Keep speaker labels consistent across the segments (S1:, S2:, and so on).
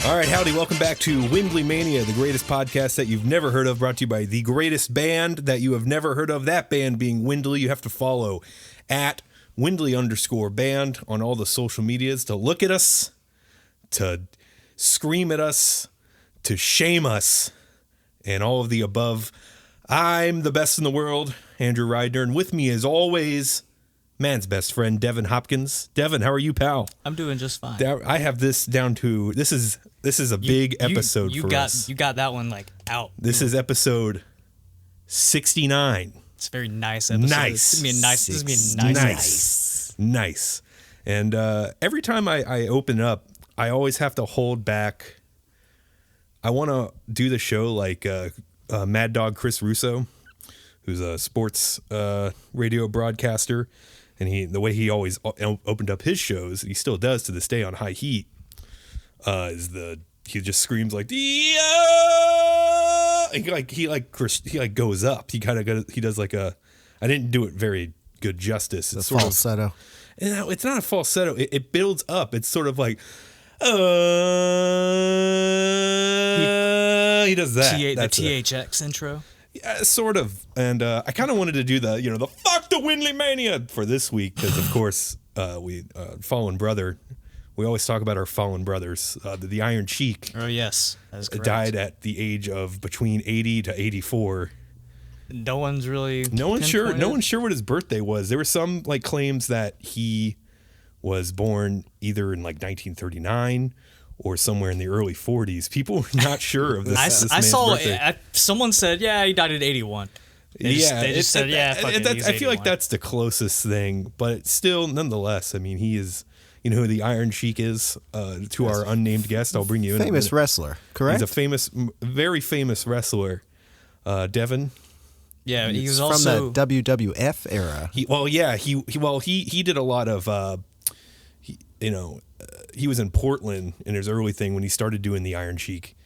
S1: All right, howdy. Welcome back to WindleyMania, the greatest podcast that you've never heard of, brought to you by the greatest band that you have never heard of, that band being Windley. You have to follow at Windley_band on all the social medias to look at us, to scream at us, to shame us, and all of the above. I'm the best in the world, Andrew Rydner, and with me as always, man's best friend, Devin Hopkins. Devin, how are you, pal?
S2: I'm doing just fine.
S1: I have this down to, this is a big episode for us.
S2: You got that one like out.
S1: This is episode 69.
S2: It's a very nice episode.
S1: Nice.
S2: This is gonna be a nice.
S1: Nice. And every time I open up, I always have to hold back. I want to do the show like Mad Dog Chris Russo, who's a sports radio broadcaster. And the way he always opened up his shows, he still does to this day on High Heat, he just screams like he goes up. He does like a, I didn't do it very good justice. It's
S3: sort falsetto.
S1: It's not a falsetto. It builds up. It's sort of like he does that.
S2: The THX intro.
S1: Yeah, sort of. And I kind of wanted to do the fuck the WindleyMania for this week because, of course, fallen brother. We always talk about our fallen brothers. The Iron Sheik.
S2: Oh, yes. That is correct.
S1: Died at the age of between 80 to 84.
S2: No one's
S1: sure. No one's sure what his birthday was. There were some claims that he was born either in 1939 or somewhere in the early 40s. People were not sure of this.
S2: I saw someone said, yeah, he died at 81. They just said,
S1: I feel like that's the closest thing, but still, nonetheless, I mean, he is. You know who the Iron Sheik is? To our unnamed guest, I'll bring you in.
S3: Famous wrestler, correct?
S1: He's a very famous wrestler. Devin.
S2: Yeah, he was
S3: also from the WWF era.
S1: He did a lot of. He was in Portland in his early thing when he started doing the Iron Sheik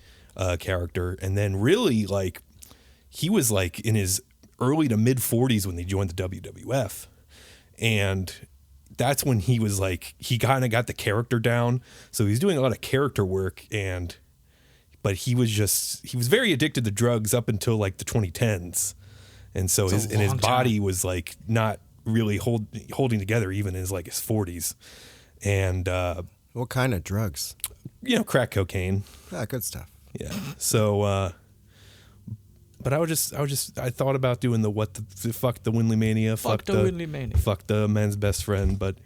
S1: character, and then really he was in his early to mid 40s when they joined the WWF, and that's when he was he kind of got the character down. So he's doing a lot of character work, but he was very addicted to drugs up until the 2010s, and so his body was not really holding together even in his 40s, and
S3: what kind of drugs?
S1: Crack cocaine.
S3: Ah, good stuff.
S1: Yeah. So, but I thought about doing the fuck the WindleyMania,
S2: fuck the WindleyMania,
S1: fuck the man's best friend. But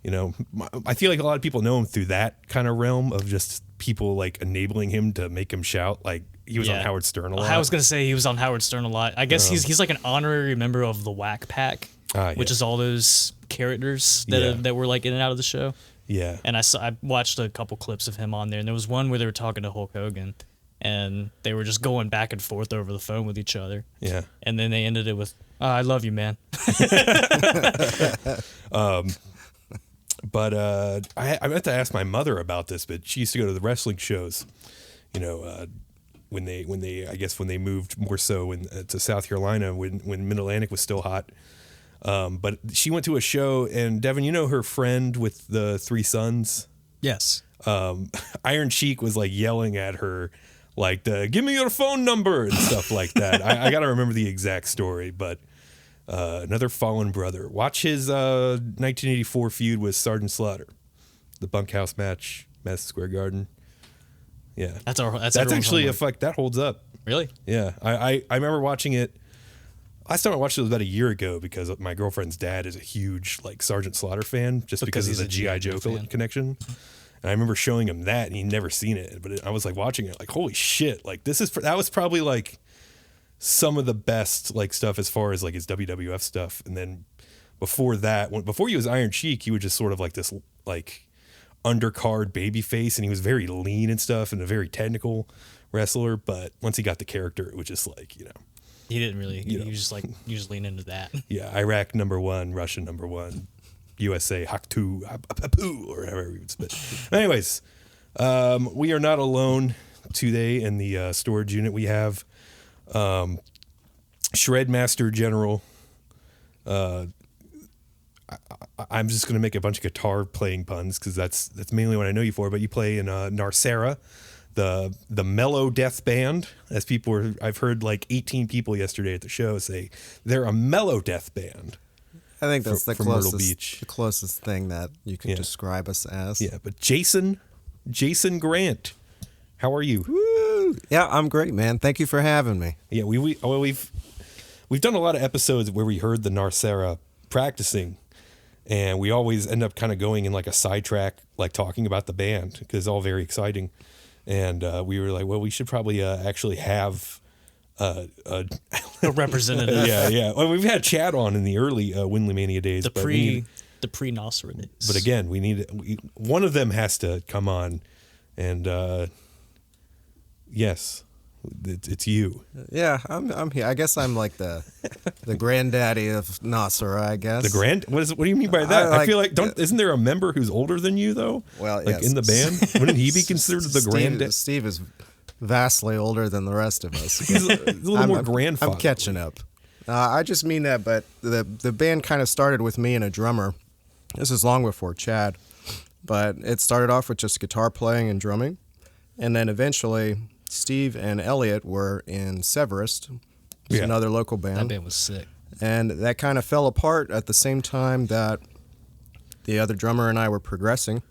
S1: I feel like a lot of people know him through that kind of realm of just people enabling him to make him shout. He was on Howard Stern a lot.
S2: I was gonna say he was on Howard Stern a lot. I guess he's an honorary member of the Whack Pack, which is all those characters that were in and out of the show.
S1: Yeah.
S2: And I watched a couple clips of him on there, and there was one where they were talking to Hulk Hogan, and they were just going back and forth over the phone with each other.
S1: Yeah.
S2: And then they ended it with, I love you, man.
S1: But I meant to ask my mother about this, but she used to go to the wrestling shows, when they moved more so to South Carolina when Mid-Atlantic was still hot. But she went to a show, and Devin, her friend with the three sons?
S2: Yes.
S1: Iron Sheik was yelling at her, give me your phone number and stuff like that. I got to remember the exact story, but another fallen brother. Watch his 1984 feud with Sergeant Slaughter, the bunkhouse match, Madison Square Garden. Yeah, that's actually that holds up.
S2: Really?
S1: Yeah, I remember watching it. Last time I watched it was about a year ago because my girlfriend's dad is a huge Sergeant Slaughter fan, just because of the G.I. Joe connection. And I remember showing him that, and he'd never seen it. But I was watching it, holy shit! That was probably some of the best stuff as far as his WWF stuff. And then before that, before he was Iron Sheik, he was just sort of this undercard baby face, and he was very lean and stuff, and a very technical wrestler. But once he got the character, it was just
S2: he didn't really. He was just you just lean into that.
S1: Yeah, Iraq #1, Russia #1. USA Haktu Apu or however you would spit. Anyways, we are not alone today in the storage unit. We have Shredmaster General. I'm just going to make a bunch of guitar playing puns because that's mainly what I know you for. But you play in Nawcera, the mellow death band, as I've heard like 18 people yesterday at the show say they're a mellow death band.
S3: I think that's the
S1: Myrtle Beach.
S3: closest thing that you could describe us as.
S1: Yeah, but Jason Grant, how are you?
S3: Woo! Yeah, I'm great, man. Thank you for having me.
S1: Yeah, we've done a lot of episodes where we heard the Nawcera practicing, and we always end up kind of going in like a sidetrack, like talking about the band because it's all very exciting. And we were like, well, we should probably actually have a
S2: representative.
S1: Yeah. Well, we've had Chad on in the early WindleyMania days.
S2: The pre-Nawcera days.
S1: But again, one of them has to come on, and yes, it's you.
S3: Yeah, I'm here. I guess I'm like the granddaddy of Nawcera, I guess.
S1: What do you mean by that? I feel like isn't there a member who's older than you though?
S3: Well,
S1: like
S3: yes.
S1: in the band, wouldn't he be considered the granddad?
S3: Steve is vastly older than the rest of us.
S1: He's a little more grandfather.
S3: I'm catching up. I just mean that, but the band kind of started with me and a drummer. This is long before Chad, but it started off with just guitar playing and drumming, and then eventually Steve and Elliot were in Severest, another local band.
S2: That band was sick.
S3: And that kind of fell apart at the same time that the other drummer and I were progressing,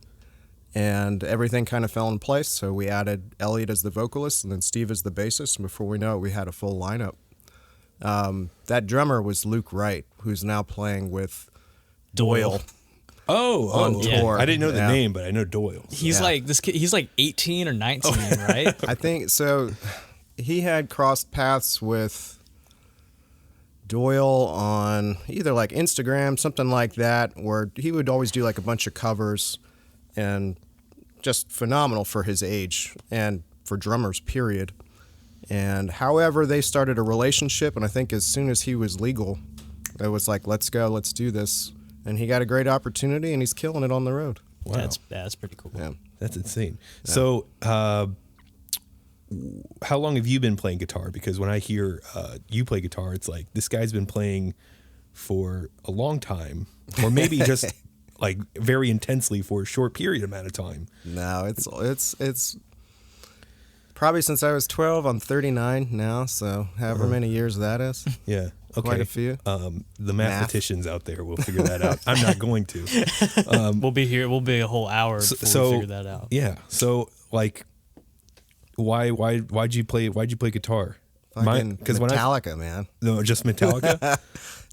S3: and everything kind of fell in place. So we added Elliot as the vocalist and then Steve as the bassist, and before we know it, we had a full lineup. That drummer was Luke Wright, who's now playing with Doyle. On tour.
S1: I didn't know the name, but I know Doyle. So.
S2: He's like this kid. He's like 18 or 19, right?
S3: I think so. He had crossed paths with Doyle on either like Instagram, something like that, where he would always do like a bunch of covers, and just phenomenal for his age and for drummers, period. And however, they started a relationship, and I think as soon as he was legal, it was like, let's go, let's do this. And he got a great opportunity, and he's killing it on the road.
S1: Wow.
S2: That's pretty cool.
S3: Yeah.
S1: That's insane. Yeah. So, how long have you been playing guitar? Because when I hear you play guitar, it's like this guy's been playing for a long time, or maybe just like very intensely for a short period amount of time.
S3: No, it's probably since I was 12. I'm 39 now, so however many years that is.
S1: Yeah. Okay.
S3: Quite a few.
S1: The mathematicians out there will figure that out. I'm not going to.
S2: We'll be here. We'll be a whole hour before we figure that out.
S1: Yeah. So like, why'd you play guitar?
S3: Because Metallica, man.
S1: No, just Metallica.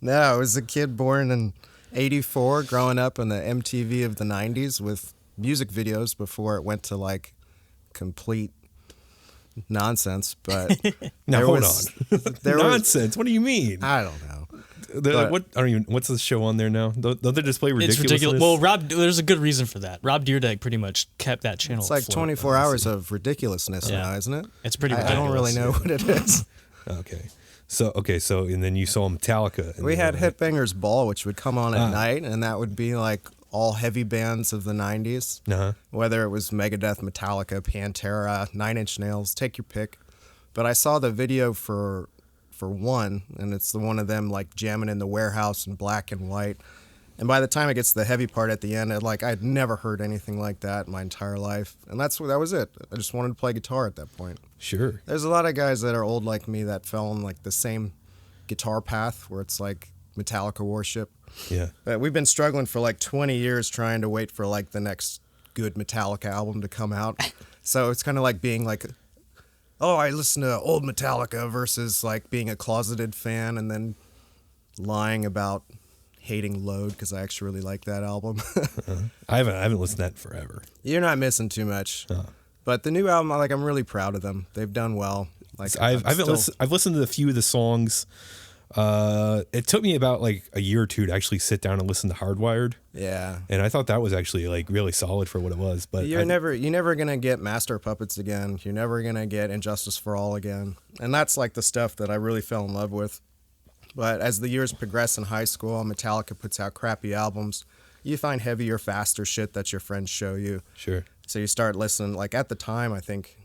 S3: No, I was a kid born in '84, growing up in the MTV of the '90s with music videos before it went to like complete nonsense. But
S1: now hold on, nonsense. What do you mean?
S3: I don't know.
S1: What's the show on there now? Don't they just play ridiculous?
S2: It's ridiculous. Well, there's a good reason for that. Rob Dyrdek pretty much kept that channel.
S3: It's like 24 hours of ridiculousness now, isn't it?
S2: It's pretty ridiculous.
S3: I don't really know what it is.
S1: Okay. So and then you saw Metallica.
S3: We had Headbangers Ball, which would come on at night, and that would be like all heavy bands of the 90s.
S1: Uh-huh.
S3: Whether it was Megadeth, Metallica, Pantera, Nine Inch Nails, take your pick. But I saw the video for one, and it's the one of them like jamming in the warehouse in black and white. And by the time it gets to the heavy part at the end, I'd never heard anything like that in my entire life. And that was it. I just wanted to play guitar at that point.
S1: Sure.
S3: There's a lot of guys that are old like me that fell in like the same guitar path where it's like Metallica worship.
S1: Yeah.
S3: But we've been struggling for like 20 years trying to wait for like the next good Metallica album to come out. So it's kind of like being like, oh, I listen to old Metallica versus like being a closeted fan and then lying about hating Load because I actually really like that album.
S1: I haven't listened to that in forever.
S3: You're not missing too much. But the new album, I'm really proud of them. They've done well. Like
S1: I've listened to a few of the songs. It took me about like a year or two to actually sit down and listen to Hardwired.
S3: Yeah.
S1: And I thought that was actually like really solid for what it was. But
S3: you're never gonna get Master of Puppets again. You're never gonna get Injustice for All again. And that's like the stuff that I really fell in love with. But as the years progress in high school, Metallica puts out crappy albums. You find heavier, faster shit that your friends show you.
S1: Sure.
S3: So you start listening. Like at the time, I think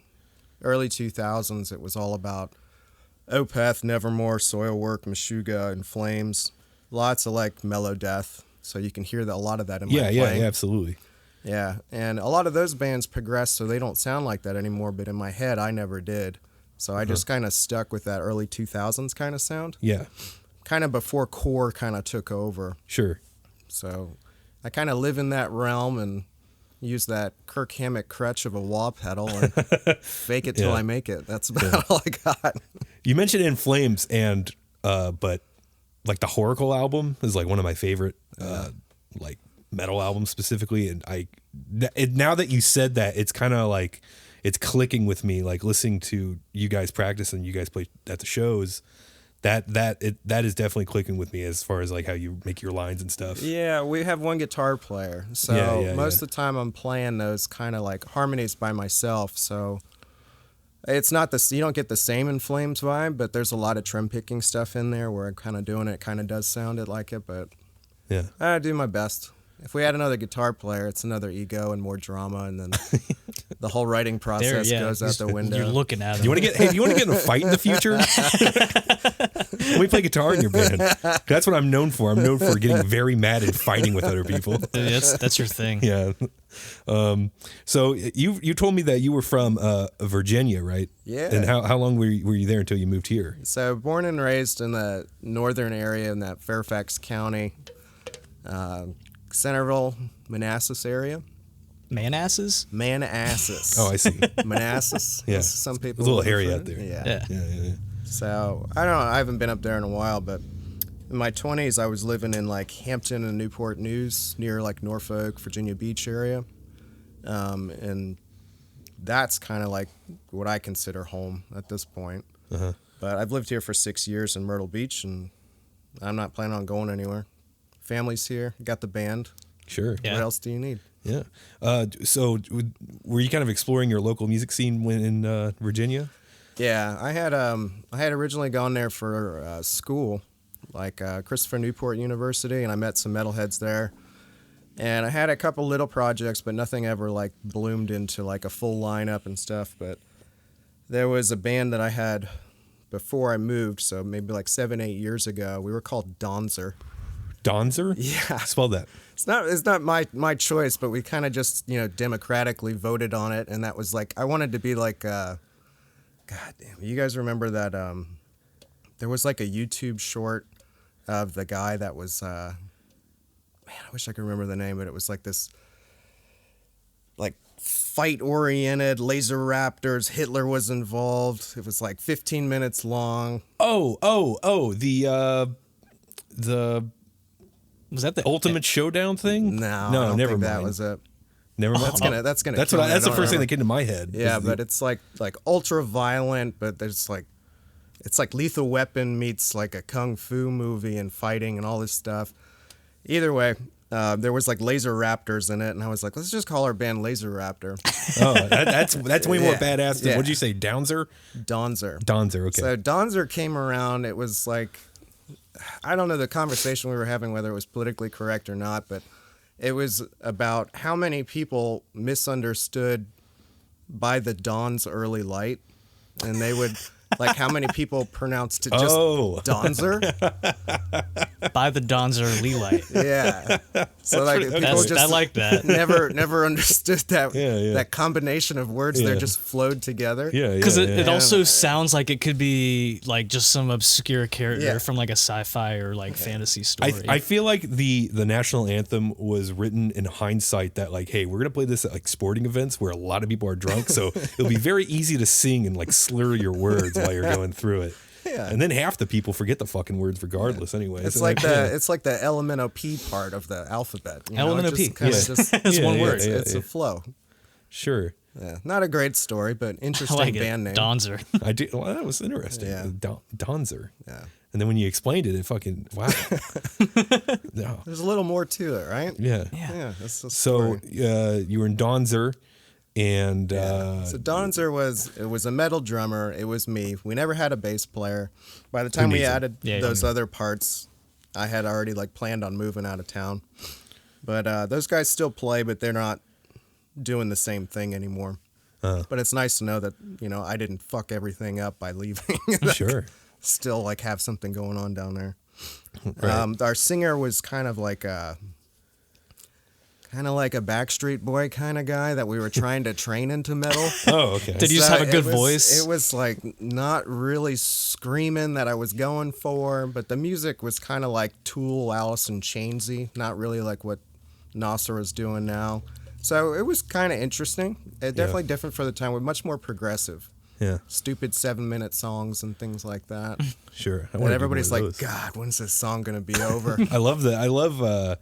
S3: early 2000s, it was all about Opeth, Nevermore, Soilwork, Meshuggah, In Flames. Lots of like mellow death. so you can hear a lot of that in
S1: my
S3: playing.
S1: Yeah, absolutely.
S3: Yeah, and a lot of those bands progressed, so they don't sound like that anymore. But in my head, I never did. So I just kind of stuck with that early 2000s kind of sound.
S1: Yeah.
S3: Kind of before core kind of took over.
S1: Sure.
S3: So I kind of live in that realm and use that Kirk Hammett crutch of a wah pedal and fake it till I make it. That's about all I got.
S1: You mentioned In Flames, and but like the Horacle album is like one of my favorite like metal albums specifically, and now that you said that, it's kind of like it's clicking with me, like listening to you guys practice and you guys play at the shows. That is definitely clicking with me as far as like how you make your lines and stuff.
S3: Yeah, we have one guitar player, so most of the time I'm playing those kind of like harmonies by myself. So it's not you don't get the same In Flames vibe, but there's a lot of trim picking stuff in there where I'm kind of doing it. Kind of does sound it like it, but
S1: yeah,
S3: I do my best. If we had another guitar player, it's another ego and more drama, and then the whole writing process goes out the window.
S2: You're looking at him.
S1: You want to get in a fight in the future? We play guitar in your band. That's what I'm known for. I'm known for getting very mad and fighting with other people.
S2: That's your thing.
S1: Yeah. So you told me that you were from Virginia, right?
S3: Yeah.
S1: And how long were you there until you moved here?
S3: So born and raised in the northern area in that Fairfax County, Centerville, Manassas area.
S2: Manasses?
S3: Manasses.
S1: Oh, I see.
S3: Manassas.
S1: Yeah.
S3: Some people.
S1: It's a little hairy out there.
S3: Yeah.
S1: Yeah.
S3: So I don't know. I haven't been up there in a while, but in my 20s, I was living in like Hampton and Newport News, near like Norfolk, Virginia Beach area, and that's kind of like what I consider home at this point.
S1: Uh-huh.
S3: But I've lived here for 6 years in Myrtle Beach, and I'm not planning on going anywhere. Family's here. Got the band.
S1: Sure.
S3: Yeah. What else do you need?
S1: Yeah. So were you kind of exploring your local music scene when in Virginia?
S3: Yeah, I had originally gone there for school, like Christopher Newport University, and I met some metalheads there. And I had a couple little projects, but nothing ever like bloomed into like a full lineup and stuff. But there was a band that I had before I moved, so maybe like 7-8 years ago. We were called Donzer.
S1: Donzer?
S3: Yeah.
S1: Spell that.
S3: It's not my choice, but we kind of just, democratically voted on it, and that was like, I wanted to be like, God damn, you guys remember that there was like a YouTube short of the guy that was man, I wish I could remember the name, but it was like this like fight-oriented laser raptors. Hitler was involved. It was like 15 minutes long.
S1: The
S2: was that the
S1: Ultimate Showdown thing?
S3: No,
S1: never mind.
S3: That was it.
S1: Never mind.
S3: That's gonna.
S1: That's the first thing that came to my head.
S3: Yeah, but it's like ultra violent, but there's like, it's like Lethal Weapon meets like a kung fu movie and fighting and all this stuff. Either way, there was like laser raptors in it, and I was like, let's just call our band Laser Raptor.
S1: Oh, that's way more badass than what'd you say, Donzer?
S3: Donzer.
S1: Okay.
S3: So Donzer came around. It was like, I don't know the conversation we were having, whether it was politically correct or not, but it was about how many people misunderstood By the Dawn's Early Light, and they would like how many people pronounced it just Donzer.
S2: By the Dawn's Early Light.
S3: Yeah. So like people just
S2: I like that.
S3: Never understood that that combination of words. They're just flowed together.
S1: Yeah.
S2: Because it also sounds like it could be like just some obscure character from like a sci-fi or like fantasy story.
S1: I feel like the national anthem was written in hindsight that like, hey, we're gonna play this at like sporting events where a lot of people are drunk, so it'll be very easy to sing and like slur your words while you're going through it. Yeah. And then half the people forget the fucking words regardless anyway.
S3: It's like the elemental P part of the alphabet.
S2: Elemental P.
S3: It's one word. It's a flow.
S1: Sure.
S3: Yeah. Not a great story, but interesting band name.
S2: Donzer.
S1: I do. Well, that was interesting.
S3: Yeah.
S1: Donzer.
S3: Yeah.
S1: And then when you explained it, it fucking wow.
S3: No. There's a little more to it, right?
S1: Yeah.
S3: Yeah. That's
S1: so you were in Donzer. And
S3: so Donzer was a metal drummer. It was me. We never had a bass player. By the time we added those other parts, I had already like planned on moving out of town. But those guys still play, but they're not doing the same thing anymore. But it's nice to know that I didn't fuck everything up by leaving.
S1: Sure.
S3: Still like have something going on down there. Our singer was kind of like a Backstreet Boy kind of guy that we were trying to train into metal.
S1: Oh, okay.
S2: Did you just have a good voice?
S3: It was like not really screaming that I was going for, but the music was kind of like Tool, Alice in Chainsy, not really like what Nawcera is doing now. So it was kind of interesting. Definitely different for the time. We're much more progressive.
S1: Yeah.
S3: Stupid 7-minute songs and things like that.
S1: Sure.
S3: And everybody's like, God, when's this song going to be over?
S1: I love that. I love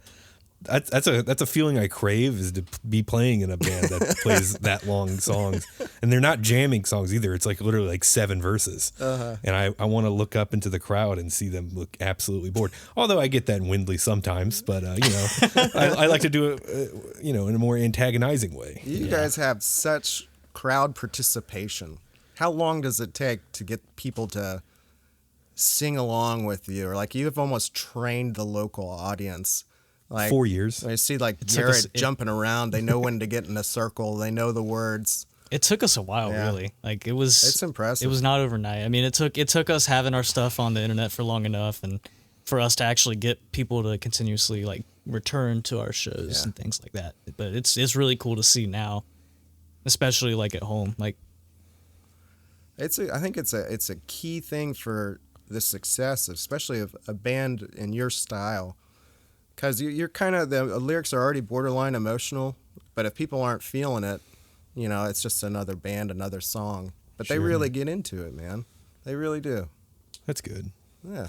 S1: that's a feeling I crave, is to be playing in a band that plays that long songs, and they're not jamming songs either. It's like literally like 7 verses, and I want to look up into the crowd and see them look absolutely bored. Although I get that in Windley sometimes, but I like to do it in a more antagonizing way.
S3: You guys have such crowd participation. How long does it take to get people to sing along with you? Or like you've almost trained the local audience. Like
S1: 4 years.
S3: I see like Garrett jumping around. They know when to get in a circle. They know the words.
S2: It took us a while, really. Like it's
S3: impressive.
S2: It was not overnight. I mean, it took us having our stuff on the internet for long enough, and for us to actually get people to continuously like return to our shows and things like that. But it's really cool to see now, especially like at home. Like
S3: I think it's a key thing for the success, especially of a band in your style. Because you're kind of, the lyrics are already borderline emotional, but if people aren't feeling it, it's just another band, another song. But they really get into it, man. They really do.
S1: That's good.
S3: Yeah.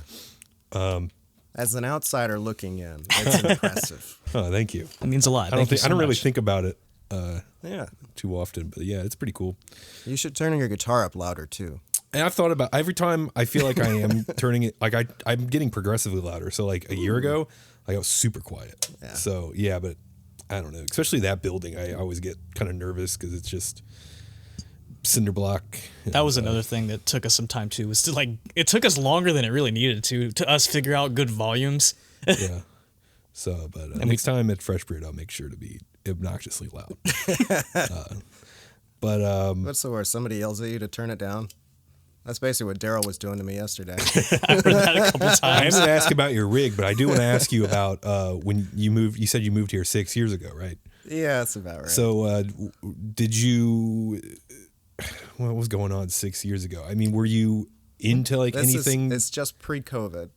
S3: As an outsider looking in, it's impressive.
S1: Oh, thank you.
S2: It means a lot.
S1: I don't really think about it too often, but yeah, it's pretty cool.
S3: You should turn your guitar up louder too.
S1: And I've thought about, every time I feel like I am turning it, like I'm getting progressively louder. So like a year ago, I was super quiet. Yeah. So yeah, but I don't know. Especially that building, I always get kind of nervous because it's just cinder block.
S2: That was another thing that took us some time too. Was to like, it took us longer than it really needed to us figure out good volumes.
S1: Yeah. So, but next time at Fresh Breed, I'll make sure to be obnoxiously loud.
S3: What's the worst? Somebody yells at you to turn it down. That's basically what Daryl was doing to me yesterday.
S2: I've heard that a couple times.
S1: I am going to ask about your rig, but I do want to ask you about when you moved. You said you moved here 6 years ago, right?
S3: Yeah, that's about right.
S1: So did you... What was going on 6 years ago? I mean, were you into like anything?
S3: It's just pre-COVID.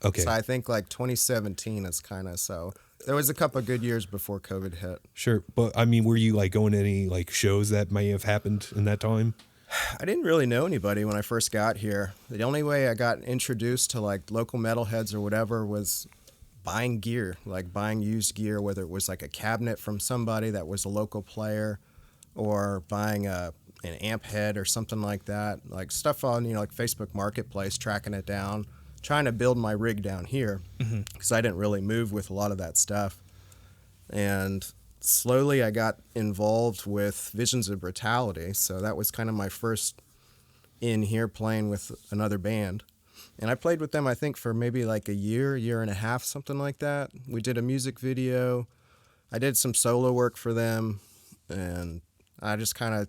S1: Okay.
S3: So I think like 2017 is kind of so. There was a couple of good years before COVID hit.
S1: Sure. But I mean, were you like going to any like shows that may have happened in that time?
S3: I didn't really know anybody when I first got here. The only way I got introduced to like local metalheads or whatever was buying gear, like buying used gear, whether it was like a cabinet from somebody that was a local player or buying an amp head or something like that, like stuff on, like Facebook Marketplace, tracking it down, trying to build my rig down here because I didn't really move with a lot of that stuff. And slowly I got involved with Visions of Brutality, so that was kind of my first in here playing with another band. And I played with them, I think, for maybe like a year and a half, something like that. We did a music video. I did some solo work for them, and I just kind of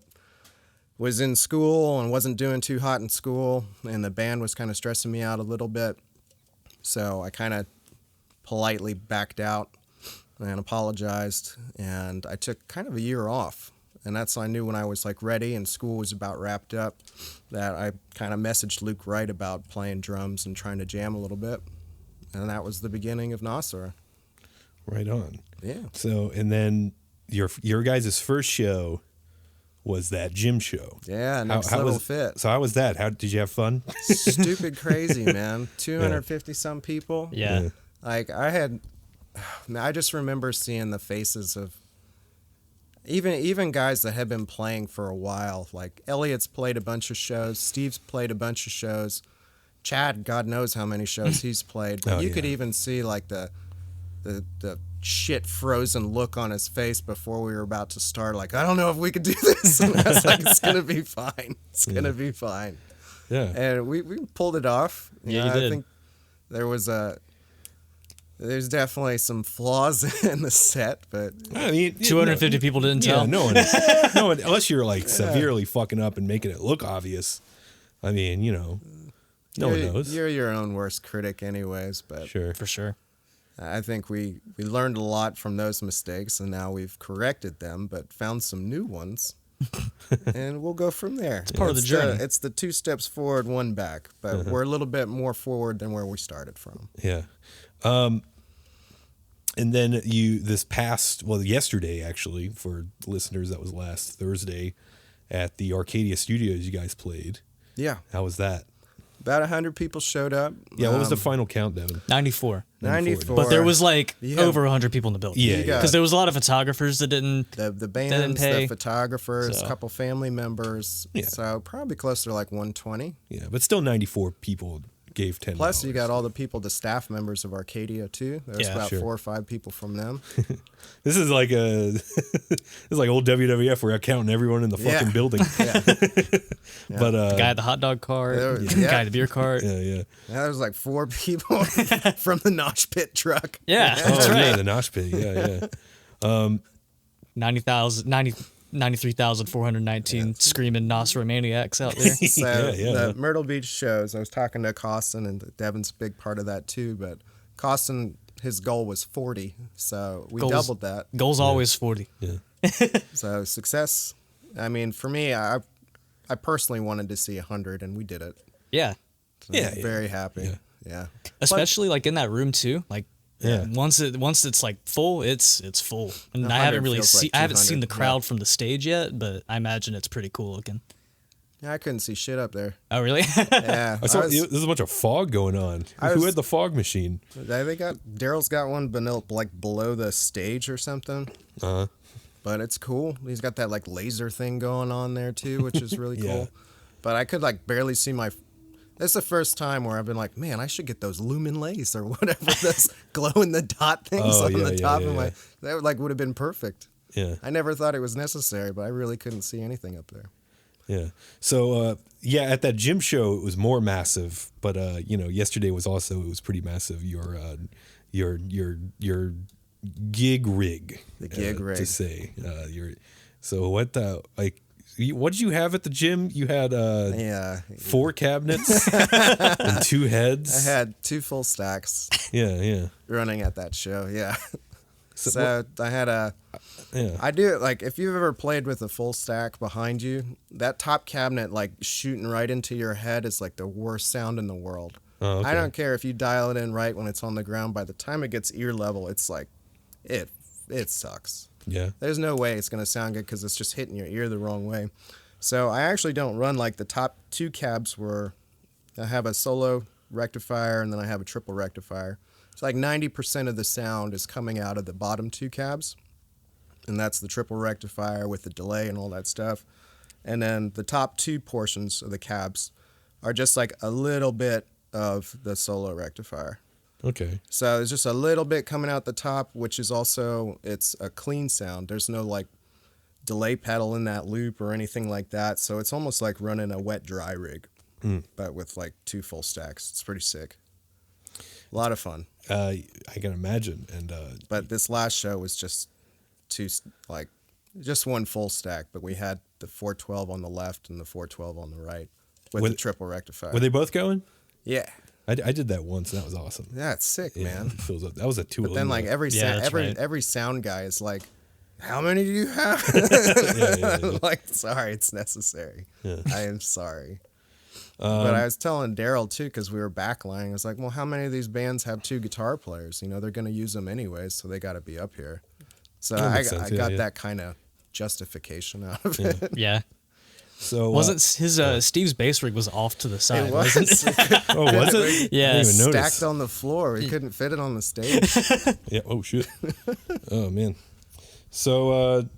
S3: was in school and wasn't doing too hot in school, and the band was kind of stressing me out a little bit. So I kind of politely backed out and apologized, and I took kind of a year off. And that's when I knew when I was like ready and school was about wrapped up that I kind of messaged Luke Wright about playing drums and trying to jam a little bit. And that was the beginning of Nawcera.
S1: Right on.
S3: Yeah.
S1: So, and then your guys' first show was that gym show.
S3: Yeah, Next Level Fit.
S1: So how was that? How did you have fun?
S3: Stupid crazy, man. 250 some people.
S2: Yeah.
S3: Like I just remember seeing the faces of even guys that had been playing for a while. Like Elliot's played a bunch of shows, Steve's played a bunch of shows, Chad, God knows how many shows he's played. But you could even see like the shit frozen look on his face before we were about to start. Like, I don't know if we could do this. And I was like, it's gonna be fine. It's gonna be fine.
S1: Yeah.
S3: And we pulled it off.
S2: Yeah, you did.
S3: I think there's definitely some flaws in the set, but
S1: I mean,
S2: 250 people didn't tell.
S1: No one, unless you're like severely fucking up and making it look obvious. I mean, No one knows.
S3: You're your own worst critic, anyways. But
S1: Sure.
S2: For sure.
S3: I think we learned a lot from those mistakes, and now we've corrected them, but found some new ones. And we'll go from there. It's
S2: part of the journey.
S3: It's the 2 steps forward, 1 back, but we're a little bit more forward than where we started from.
S1: Yeah. And then yesterday, actually, for listeners, that was last Thursday at the Arcadia Studios you guys played.
S3: Yeah.
S1: How was that?
S3: About 100 people showed up.
S1: Yeah, what was the final count, Devin?
S2: 94.
S3: 94.
S2: But there was like
S3: Yeah.
S2: over 100 people in the building.
S1: Yeah,
S2: Because there was a lot of photographers that didn't.
S3: the
S2: didn't
S3: bands,
S2: pay,
S3: the photographers,
S2: so.
S3: a couple family members.
S1: Yeah.
S3: So probably closer to like 120.
S1: Yeah, but still 94 people gave $10.
S3: Plus, you got all the people, the staff members of Arcadia too. There's
S2: Yeah,
S3: about
S1: sure.
S3: 4 or 5 people from them.
S1: This is like old WWF. We're counting everyone in the fucking building.
S3: Yeah.
S1: But
S2: The guy at the hot dog cart,
S3: There-
S2: the guy at the beer cart.
S1: yeah.
S3: Yeah, there's like 4 people from the Nosh Pit truck.
S2: Yeah, that's
S1: Oh
S2: right.
S1: yeah, the Nosh Pit. Yeah.
S2: 93,419 screaming Nawcera maniacs out there.
S3: So
S1: Yeah.
S3: the Myrtle Beach shows, I was talking to Costin, and Devin's a big part of that too. But Costin, his goal was 40, so we
S2: Goals-
S3: doubled that.
S2: Goal's always 40.
S3: So success. I mean, for me, I personally wanted to see 100, and we did it.
S2: Yeah.
S3: So
S1: Yeah,
S3: I'm very happy. Yeah.
S2: Especially like in that room too. Like
S1: Yeah.
S2: once it's like full, it's full. And I
S3: 100
S2: haven't really
S3: feels like
S2: I haven't seen the
S3: 200,
S2: crowd from the stage yet, but I imagine it's pretty cool looking.
S3: Yeah, I couldn't see shit up there.
S2: Oh really?
S3: Yeah.
S1: I saw there's a bunch of fog going on. Who had the fog machine?
S3: They got Daryl's got one below the stage or something. But it's cool. He's got that like laser thing going on there too, which is really
S1: Yeah.
S3: cool. But I could like barely see my. It's the first time where I've been like, man, I should get those lumen lays or whatever, those glow in the dot things on the top of my. That like would have been perfect.
S1: Yeah.
S3: I never thought it was necessary, but I really couldn't see anything up there.
S1: Yeah. So at that gym show it was more massive, but yesterday was pretty massive. Your gig rig.
S3: The gig rig.
S1: to say. What did you have at the gym? You had
S3: Yeah.
S1: 4 cabinets and 2 heads.
S3: I had 2 full stacks
S1: Yeah.
S3: running at that show. Yeah.
S1: So
S3: So I had
S1: Yeah.
S3: I do it like if you've ever played with a full stack behind you, that top cabinet like shooting right into your head is like the worst sound in the world.
S1: Oh, okay.
S3: I don't care if you dial it in right when it's on the ground. By the time it gets ear level, it's like it sucks.
S1: Yeah.
S3: There's no way it's gonna sound good because it's just hitting your ear the wrong way. So I actually don't run like the top 2 cabs where I have a solo rectifier and then I have a triple rectifier. It's like 90% of the sound is coming out of the bottom 2 cabs. And that's the triple rectifier with the delay and all that stuff. And then the top 2 portions of the cabs are just like a little bit of the solo rectifier.
S1: Okay.
S3: So there's just a little bit coming out the top, which is also, it's a clean sound. There's no like delay pedal in that loop or anything like that. So it's almost like running a wet dry rig, but with like 2 full stacks. It's pretty sick. A lot of fun.
S1: I can imagine. And
S3: But this last show was just just 1 full stack, but we had the 412 on the left and the 412 on the right with the triple rectifier.
S1: were they both going?
S3: Yeah.
S1: I did that once and that was awesome.
S3: Yeah, it's sick, man.
S1: It fills up. That was a 2.
S3: But then like every
S2: that's right.
S3: every sound guy is like, how many do you have?
S1: yeah.
S3: Like, sorry, it's necessary.
S1: Yeah.
S3: I am sorry. But I was telling Daryl too, because we were backlining. I was like, well, how many of these bands have 2 guitar players? You know, they're going to use them anyways, so they got to be up here. So
S1: That
S3: I
S1: makes sense.
S3: got
S1: Yeah, yeah.
S3: that kind of justification out of it.
S2: Yeah.
S1: So
S2: Wasn't his Steve's bass rig was off to the side,
S3: It
S2: wasn't
S3: was.
S2: it?
S1: oh, was it?
S2: Yeah.
S1: I didn't even notice.
S3: Stacked on the floor. We couldn't fit it on the stage.
S1: Yeah. Oh shit. Oh man. So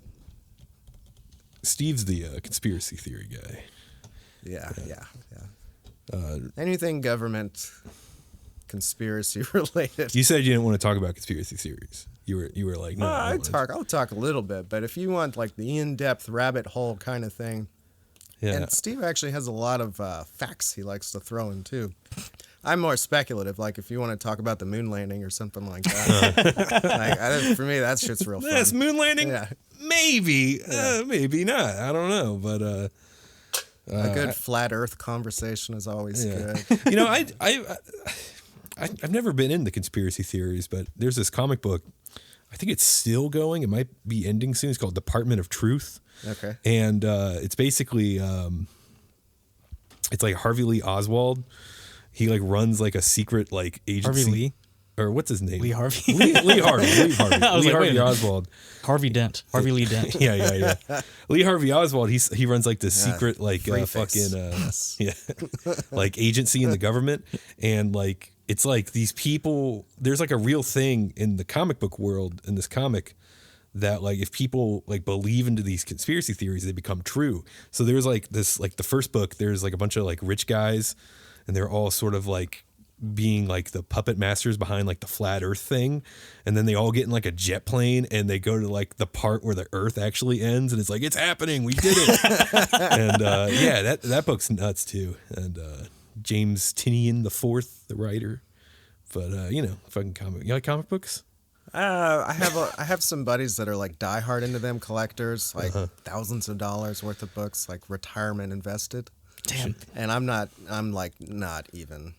S1: Steve's the conspiracy theory guy.
S3: Yeah. Anything government conspiracy related.
S1: You said you didn't want to talk about conspiracy theories. You were like, no. I don't wanna
S3: I'll talk a little bit, but if you want like the in-depth rabbit hole kind of thing,
S1: Yeah.
S3: and Steve actually has a lot of facts he likes to throw in too. I'm more speculative, like if you want to talk about the moon landing or something like that. For me, that shit's real fun.
S1: Yes, moon landing.
S3: Yeah.
S1: Maybe, maybe not. I don't know, but
S3: A good flat Earth conversation is always good.
S1: You know, I've never been into conspiracy theories, but there's this comic book. I think it's still going. It might be ending soon. It's called Department of Truth.
S3: Okay.
S1: And it's basically it's like Harvey Lee Oswald. He like runs like a secret like agency.
S2: Harvey Lee?
S1: Or what's his name?
S2: Lee Harvey?
S1: Lee Harvey. Lee Harvey Oswald.
S2: Harvey Dent. Harvey Lee Dent.
S1: Yeah. Lee Harvey Oswald, he runs like this secret like fucking like agency in the government, and like it's like these people, there's like a real thing in the comic book world in this comic that like if people like believe into these conspiracy theories, they become true. So there's like this, like the first book, there's like a bunch of like rich guys, and they're all sort of like being like the puppet masters behind like the flat earth thing, and then they all get in like a jet plane and they go to like the part where the earth actually ends, and it's like, it's happening, we did it. And that book's nuts too. And James Tinian the Fourth, the writer. But fucking comic, you like comic books?
S3: I have some buddies that are like diehard into them, collectors, like thousands of dollars worth of books, like retirement invested.
S2: Damn.
S3: And I'm like not even.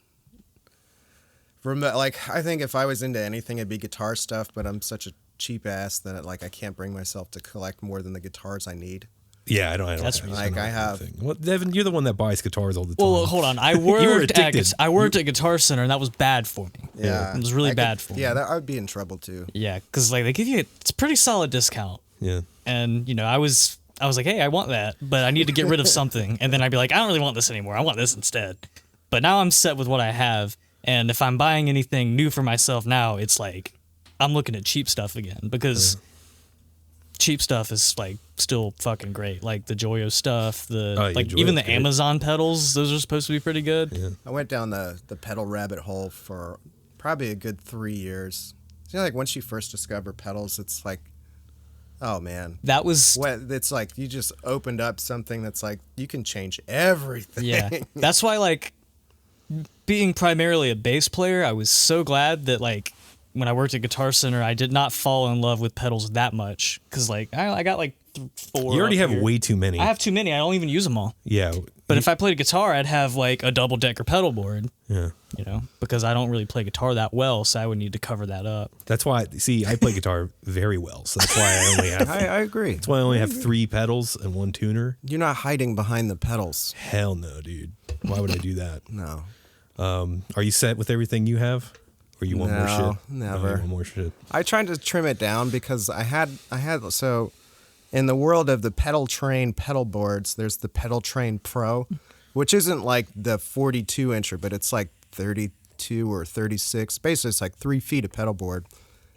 S3: Like, I think if I was into anything, it'd be guitar stuff, but I'm such a cheap ass that like I can't bring myself to collect more than the guitars I need.
S1: Yeah, I don't.
S2: That's
S3: like I have.
S1: Well, Devin, you're the one that buys guitars all the time.
S2: Well, hold on. I worked at Guitar Center, and that was bad for me.
S3: Yeah,
S2: it was really bad for me.
S3: Yeah, I would be in trouble too.
S2: Yeah, because like they give you it's a pretty solid discount.
S1: Yeah,
S2: and I was like, hey, I want that, but I need to get rid of something, and then I'd be like, I don't really want this anymore. I want this instead. But now I'm set with what I have. And if I'm buying anything new for myself now, it's like I'm looking at cheap stuff again, because cheap stuff is like still fucking great. Like the Joyo stuff, even the Amazon pedals, those are supposed to be pretty good.
S1: Yeah.
S3: I went down the pedal rabbit hole for probably a good 3 years. Like once you first discover pedals, it's like, oh man, it's like you just opened up something that's like you can change everything.
S2: Yeah, that's why like. Being primarily a bass player, I was so glad that like when I worked at Guitar Center, I did not fall in love with pedals that much, because like I got like 4.
S1: You already have way too many.
S2: I have too many. I don't even use them all.
S1: Yeah.
S2: But if I played guitar, I'd have like a double decker pedal board.
S1: Yeah.
S2: Because I don't really play guitar that well, so I would need to cover that up.
S1: That's why. See, I play guitar very well, so that's why I only have.
S3: I agree.
S1: That's why I only have 3 pedals and 1 tuner.
S3: You're not hiding behind the pedals.
S1: Hell no, dude. Why would I do that?
S3: No.
S1: Are you set with everything you have, or you want more shit?
S3: Never.
S1: You want more shit.
S3: I tried to trim it down because I had so in the world of the Pedal Train pedal boards, there's the Pedal Train Pro, which isn't like the 42-incher, but it's like 32 or 36. Basically, it's like 3 feet of pedal board.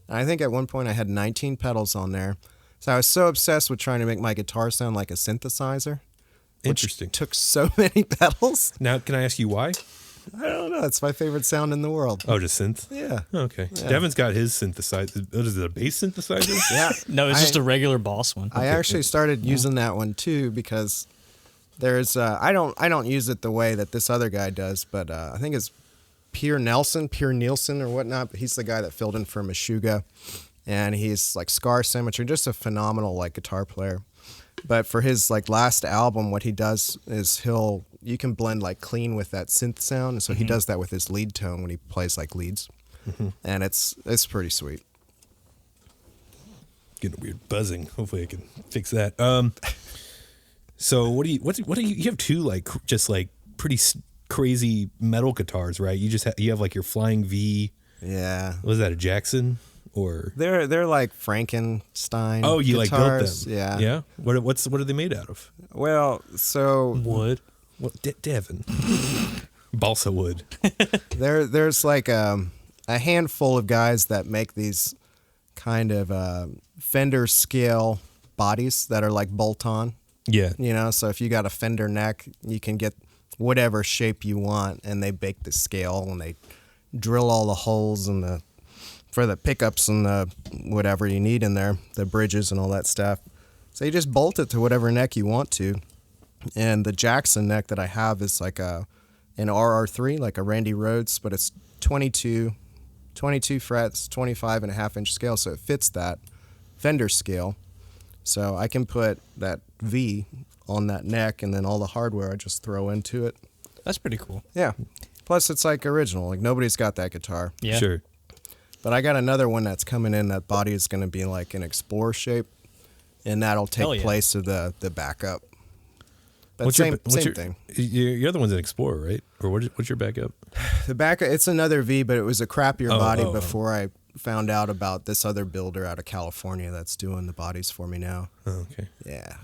S3: And I think at one point I had 19 pedals on there. So I was so obsessed with trying to make my guitar sound like a synthesizer.
S1: Interesting.
S3: Took so many pedals.
S1: Now, can I ask you why?
S3: I don't know. It's my favorite sound in the world.
S1: Oh, just synth?
S3: Yeah.
S1: Okay.
S3: Yeah.
S1: Devin's got his synthesizer. Is it a bass synthesizer?
S3: Yeah.
S2: No, it's just a regular Boss one.
S3: I actually started using that one too because there's I don't use it the way that this other guy does, but I think it's Pierre Nielsen or whatnot. But he's the guy that filled in for Meshuggah, and he's like Scar Symmetry, just a phenomenal like guitar player. But for his like last album, what he does is you can blend like clean with that synth sound, and so he does that with his lead tone when he plays like leads, and it's pretty sweet.
S1: Getting a weird buzzing. Hopefully I can fix that. So what do you have 2 like just like pretty crazy metal guitars, right? You have like your Flying V.
S3: Yeah.
S1: Was that a Jackson? Or
S3: they're like Frankenstein.
S1: Oh, you
S3: guitars.
S1: like built them?
S3: Yeah.
S1: Yeah. What are they made out of?
S3: Well, so
S2: wood.
S1: What, Devin? Balsa wood.
S3: There's like a handful of guys that make these kind of Fender scale bodies that are like bolt-on.
S1: Yeah.
S3: So if you got a Fender neck, you can get whatever shape you want, and they bake the scale and they drill all the holes in for the pickups and the whatever you need in there, the bridges and all that stuff. So you just bolt it to whatever neck you want to. And the Jackson neck that I have is like an RR3, like a Randy Rhoads, but it's 22 frets, 25.5-inch scale, so it fits that Fender scale. So I can put that V on that neck, and then all the hardware I just throw into it.
S2: That's pretty cool.
S3: Yeah. Plus, it's like original. Like nobody's got that guitar.
S2: Yeah.
S1: Sure.
S3: But I got another one that's coming in. That body is going to be like an Explorer shape, and that'll take place of the backup. But same thing.
S1: Your other one's an Explorer, right? Or what's your backup?
S3: The backup, it's another V, but it was a crappier body before I found out about this other builder out of California that's doing the bodies for me now.
S1: Oh, okay.
S3: Yeah.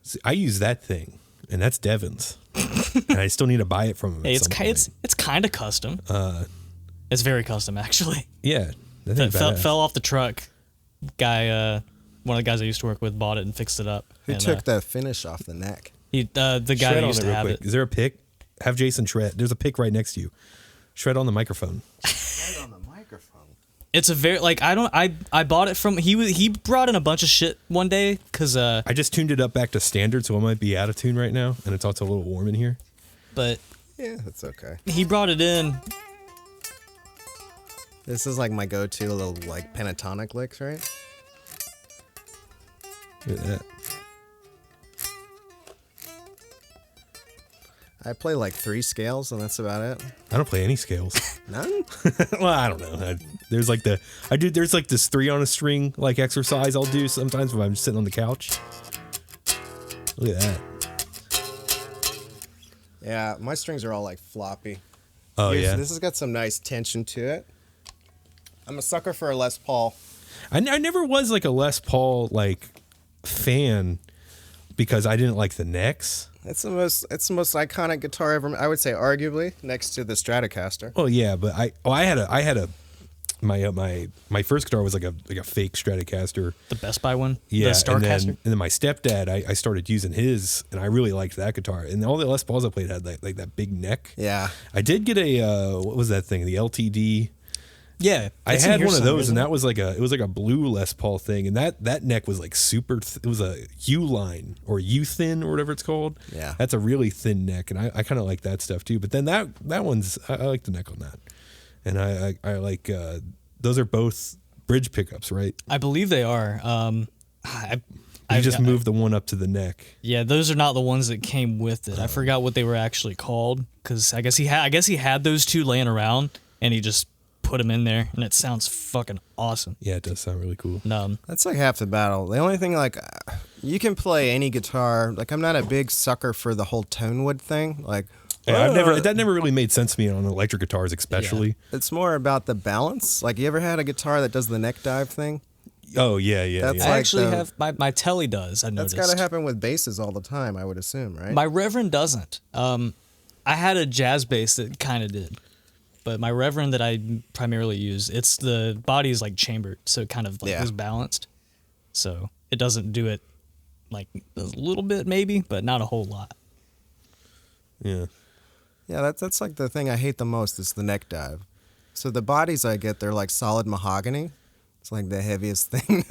S1: See, I use that thing, and that's Devin's, and I still need to buy it from him.
S2: Hey, it's kind of custom. It's very custom, actually.
S1: Yeah.
S2: Fell off the truck. Guy, one of the guys I used to work with, bought it and fixed it up.
S3: Who took the finish off the neck?
S2: The guy who used to have it.
S1: Is there a pick? Have Jason shred. There's a pick right next to you. Shred on the microphone.
S3: Shred on the microphone.
S2: It's a very I bought it from he brought in a bunch of shit one day because
S1: I just tuned it up back to standard, so it might be out of tune right now, and it's also a little warm in here.
S2: But
S3: yeah, that's okay.
S2: He brought it in.
S3: This is like my go-to little like pentatonic licks, right?
S1: Look at that.
S3: I play like 3 scales, and that's about it.
S1: I don't play any scales.
S3: None?
S1: Well, I don't know. There's like this 3 on a string like exercise I'll do sometimes when I'm just sitting on the couch. Look at that.
S3: Yeah, my strings are all like floppy.
S1: Oh, yeah.
S3: This has got some nice tension to it. I'm a sucker for a Les Paul.
S1: I never was like a Les Paul like fan because I didn't like the necks.
S3: It's the most iconic guitar ever. I would say, arguably, next to the Stratocaster.
S1: Well, yeah, but my first guitar was like a fake Stratocaster.
S2: The Best Buy one.
S1: Yeah,
S2: the Starcaster.
S1: and then my stepdad, I started using his, and I really liked that guitar. And all the Les Pauls I played had like that big neck.
S3: Yeah,
S1: I did get a what was that thing? The LTD.
S2: Yeah,
S1: I had one of those, and that was like a blue Les Paul thing, and that neck was like super. It was a U line or U thin or whatever it's called.
S3: Yeah,
S1: that's a really thin neck, and I kind of like that stuff too. But then that one's I like the neck on that, and I like those are both bridge pickups, right?
S2: I believe they are.
S1: I just moved the one up to the neck.
S2: Yeah, those are not the ones that came with it. I forgot what they were actually called because I guess he had those 2 laying around, and he just put them in there, and it sounds fucking awesome.
S1: Yeah, it does sound really cool.
S3: That's like half the battle. The only thing, like, you can play any guitar. Like, I'm not a big sucker for the whole tone wood thing. Like,
S1: yeah, that never really made sense to me on electric guitars, especially.
S3: Yeah. It's more about the balance. Like, you ever had a guitar that does the neck dive thing?
S1: Oh yeah.
S3: That's
S2: I actually have my Telly does. I noticed
S3: that's got to happen with basses all the time, I would assume, right?
S2: My Reverend doesn't. I had a jazz bass that kind of did. But my Reverend that I primarily use, it's the body is like chambered, so it kind of like is balanced. So it doesn't do it like a little bit maybe, but not a whole lot.
S1: Yeah.
S3: Yeah, that's like the thing I hate the most is the neck dive. So the bodies I get, they're like solid mahogany. It's like the heaviest thing.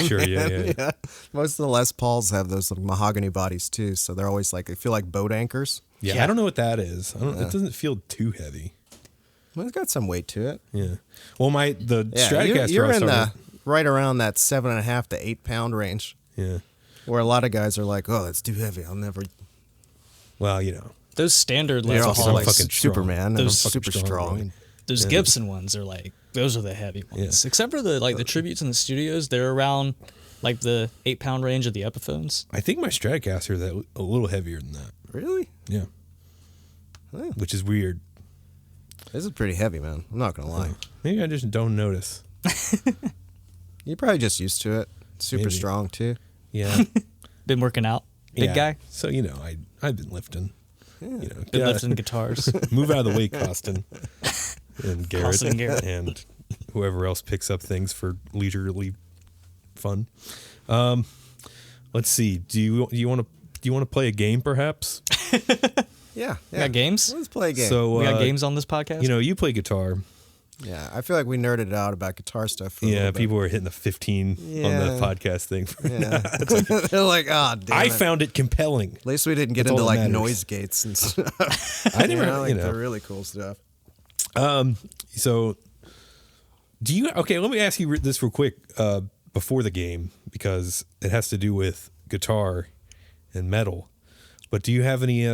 S1: Sure, yeah.
S3: Most of the Les Pauls have those like mahogany bodies too, so they're always like, they feel like boat anchors.
S1: Yeah, I don't know what that is. It doesn't feel too heavy.
S3: Well, it's got some weight to it.
S1: Yeah. Well, the Stratocaster.
S3: You're in right around that 7.5 to 8 pound range.
S1: Yeah.
S3: Where a lot of guys are like, "Oh, that's too heavy. I'll never."
S1: Well,
S2: those standard
S3: Les
S2: Pauls,
S3: like Superman.
S2: Those
S3: super strong.
S2: Those Gibson ones are like those are the heavy ones.
S1: Yeah.
S2: Except for the tributes in the studios, they're around like the 8 pound range of the Epiphones.
S1: I think my Stratocaster is a little heavier than that.
S3: Really?
S1: Yeah.
S3: Oh.
S1: Which is weird.
S3: This is pretty heavy, man. I'm not gonna lie.
S1: Maybe I just don't notice.
S3: You're probably just used to it. Super strong too.
S1: Yeah.
S2: Been working out, big guy.
S1: So I've been lifting.
S3: Yeah.
S2: Been lifting guitars.
S1: Move out of the way, Costin and Garrett,
S2: Costin and Garrett.
S1: and whoever else picks up things for leisurely fun. Let's see. Do you want to play a game, perhaps?
S3: Yeah.
S2: We got games?
S3: Let's play a game.
S1: So
S2: we got games on this podcast?
S1: You play guitar.
S3: Yeah, I feel like we nerded out about guitar stuff. For a little bit.
S1: People were hitting the 15 on the podcast thing.
S3: Yeah. They're like, oh, damn
S1: I found it compelling.
S3: At least we didn't get into like noise gates and stuff.
S1: I never,
S3: the really cool stuff.
S1: So, let me ask you this real quick before the game, because it has to do with guitar and metal. But do you have any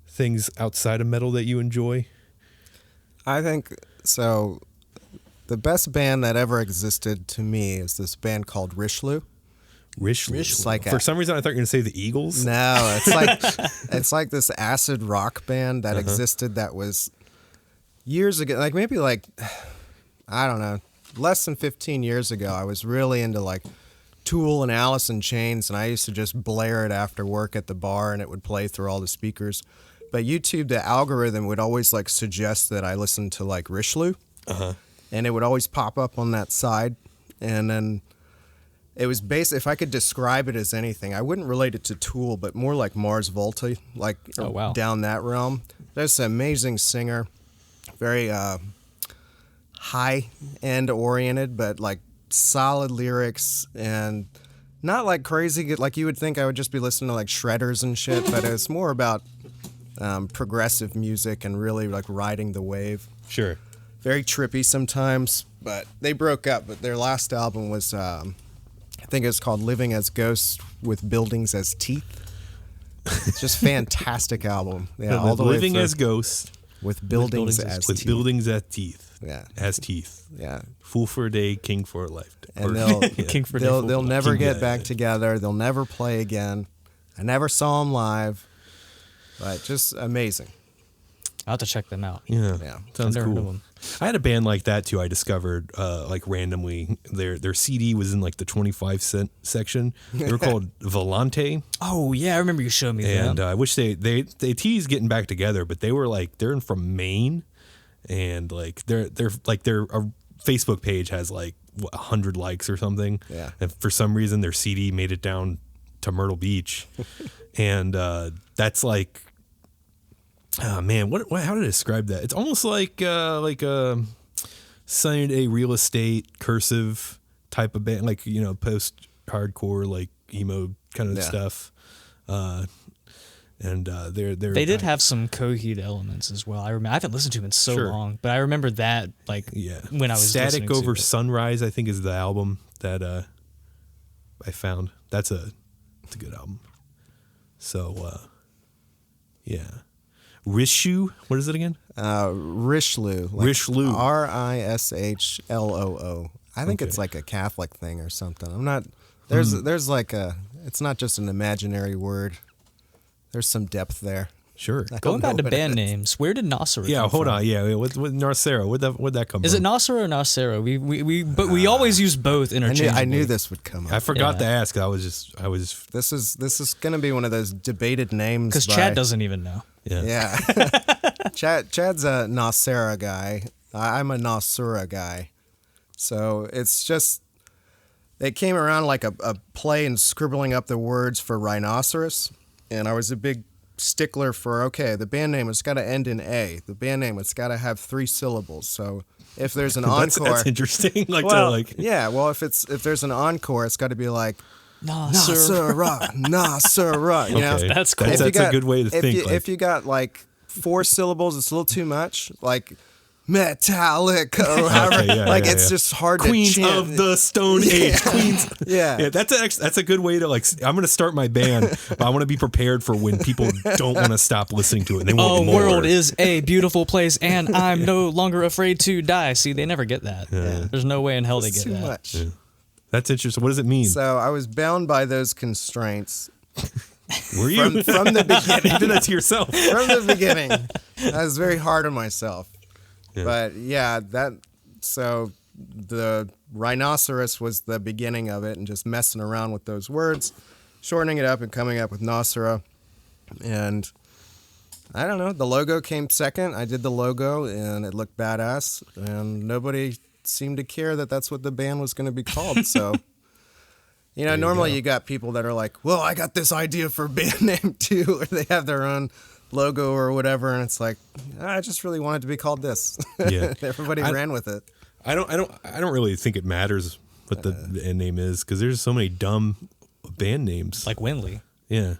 S1: things outside of metal that you enjoy?
S3: I think so. The best band that ever existed to me is this band called Richelieu.
S1: Richelieu.
S3: It's like
S1: For some reason, I thought you were going to say the Eagles.
S3: No, it's like this acid rock band that existed that was years ago. Like maybe like I don't know, less than 15 years ago. I was really into like Tool and Alice in Chains, and I used to just blare it after work at the bar, and it would play through all the speakers. But YouTube, the algorithm would always like suggest that I listen to like Richelieu, and it would always pop up on that side. And then it was based. If I could describe it as anything, I wouldn't relate it to Tool, but more like Mars Volta, like down that realm. There's an amazing singer, very high end oriented, but like solid lyrics and not like crazy. Like you would think I would just be listening to like shredders and shit, but it's more about progressive music and really like riding the wave.
S1: Sure.
S3: Very trippy sometimes, but they broke up. But their last album was, I think it was called Living as Ghosts with Buildings as Teeth. It's just fantastic album. Yeah, all the
S1: Living
S3: way through.
S1: as Ghosts
S3: With buildings as
S1: with
S3: teeth.
S1: buildings as teeth.
S3: Yeah.
S1: As teeth.
S3: Yeah.
S1: Fool for a day, king for a lifetime.
S3: And they'll
S2: King for a day, fool
S3: they'll
S2: for
S3: never
S1: King,
S3: get
S1: yeah.
S3: back together. They'll never play again. I never saw them live, but just amazing.
S2: I'll have to check them out.
S1: Yeah.
S3: Yeah.
S1: Sounds
S2: I've never heard of
S1: cool.
S2: them.
S1: I had a band like that too. I discovered like randomly. Their CD was in like the 25-cent section. They were called Volante.
S2: Oh yeah, I remember you showed me
S1: And
S2: that.
S1: I wish they teased getting back together, but they were like they're from Maine, and like their Facebook page has like 100 likes or something.
S3: Yeah.
S1: And for some reason their CD made it down to Myrtle Beach, and that's like, oh man, what how did I describe that? It's almost like Sunday real estate cursive type of band, like post hardcore like emo kind of stuff. And
S2: They did have some Coheed elements as well. I haven't listened to them in so
S1: Sure.
S2: long, but I remember that when I was
S1: Static
S2: listening
S1: Over
S2: to it.
S1: Sunrise, I think, is the album that I found. It's a good album. So yeah, Richelieu. What is it again?
S3: Richelieu.
S1: Richelieu.
S3: Rishloo. I think it's like a Catholic thing or something. I'm not. There's like a. It's not just an imaginary word. There's some depth there.
S1: Sure.
S2: Going back to
S3: what
S2: band
S3: it is.
S2: names, where did Nawcera
S1: Yeah,
S2: come
S1: hold
S2: from?
S1: on. Yeah, with Nawcera, where'd that come
S2: Is it
S1: from?
S2: Nawcera or Nawcera? We always use both interchangeably.
S3: I knew this would come up.
S1: I forgot to
S2: Yeah.
S1: ask. I was
S3: This is going to be one of those debated names.
S2: because
S3: by-
S2: Chad doesn't even know.
S1: yeah.
S3: Yeah. Chad's a Nawcera guy. I'm a Nawcera guy. So it's just, they came around like a play and scribbling up the words for rhinoceros. And I was a big stickler for, okay, the band name has got to end in A. The band name has got to have 3 syllables. So if there's an encore.
S1: That's interesting.
S3: Well, yeah, well, if there's an encore, it's got to be like, Nawcera, Nawcera. You know?
S1: Okay.
S2: That's cool.
S1: That's
S3: If you
S1: a
S3: got-
S1: good way to think.
S3: If you got like 4 syllables, it's a little too much. Like metallic or however.
S1: Okay, yeah,
S3: like
S1: yeah,
S3: it's
S1: yeah.
S3: just hard
S1: Queens
S3: to chant.
S1: of the Stone Age. Queens.
S3: Yeah.
S1: That's a good way to like. I'm going to start my band, but I want to be prepared for when people don't want to stop listening to it. And they want
S2: Oh,
S1: more.
S2: world is a beautiful place, and I'm no longer afraid to die. See, they never get that. There's no way in hell they
S3: It's
S2: get
S3: too
S2: that.
S3: much.
S1: That's interesting. What does it mean?
S3: So I was bound by those constraints
S1: Were you?
S3: from the beginning.
S1: You did that to yourself.
S3: From the beginning, I was very hard on myself.
S1: Yeah.
S3: But yeah, so the rhinoceros was the beginning of it, and just messing around with those words, shortening it up and coming up with Nawcera. And I don't know, the logo came second. I did the logo and it looked badass, and nobody seemed to care that that's what the band was going to be called. So, normally you got people that are like, well, I got this idea for a band name too, or they have their own logo or whatever, and it's like, I just really wanted to be called this.
S1: Yeah.
S3: Everybody ran with it.
S1: I don't really think it matters what the band name is, because there's so many dumb band names.
S2: Like Windley.
S1: Yeah.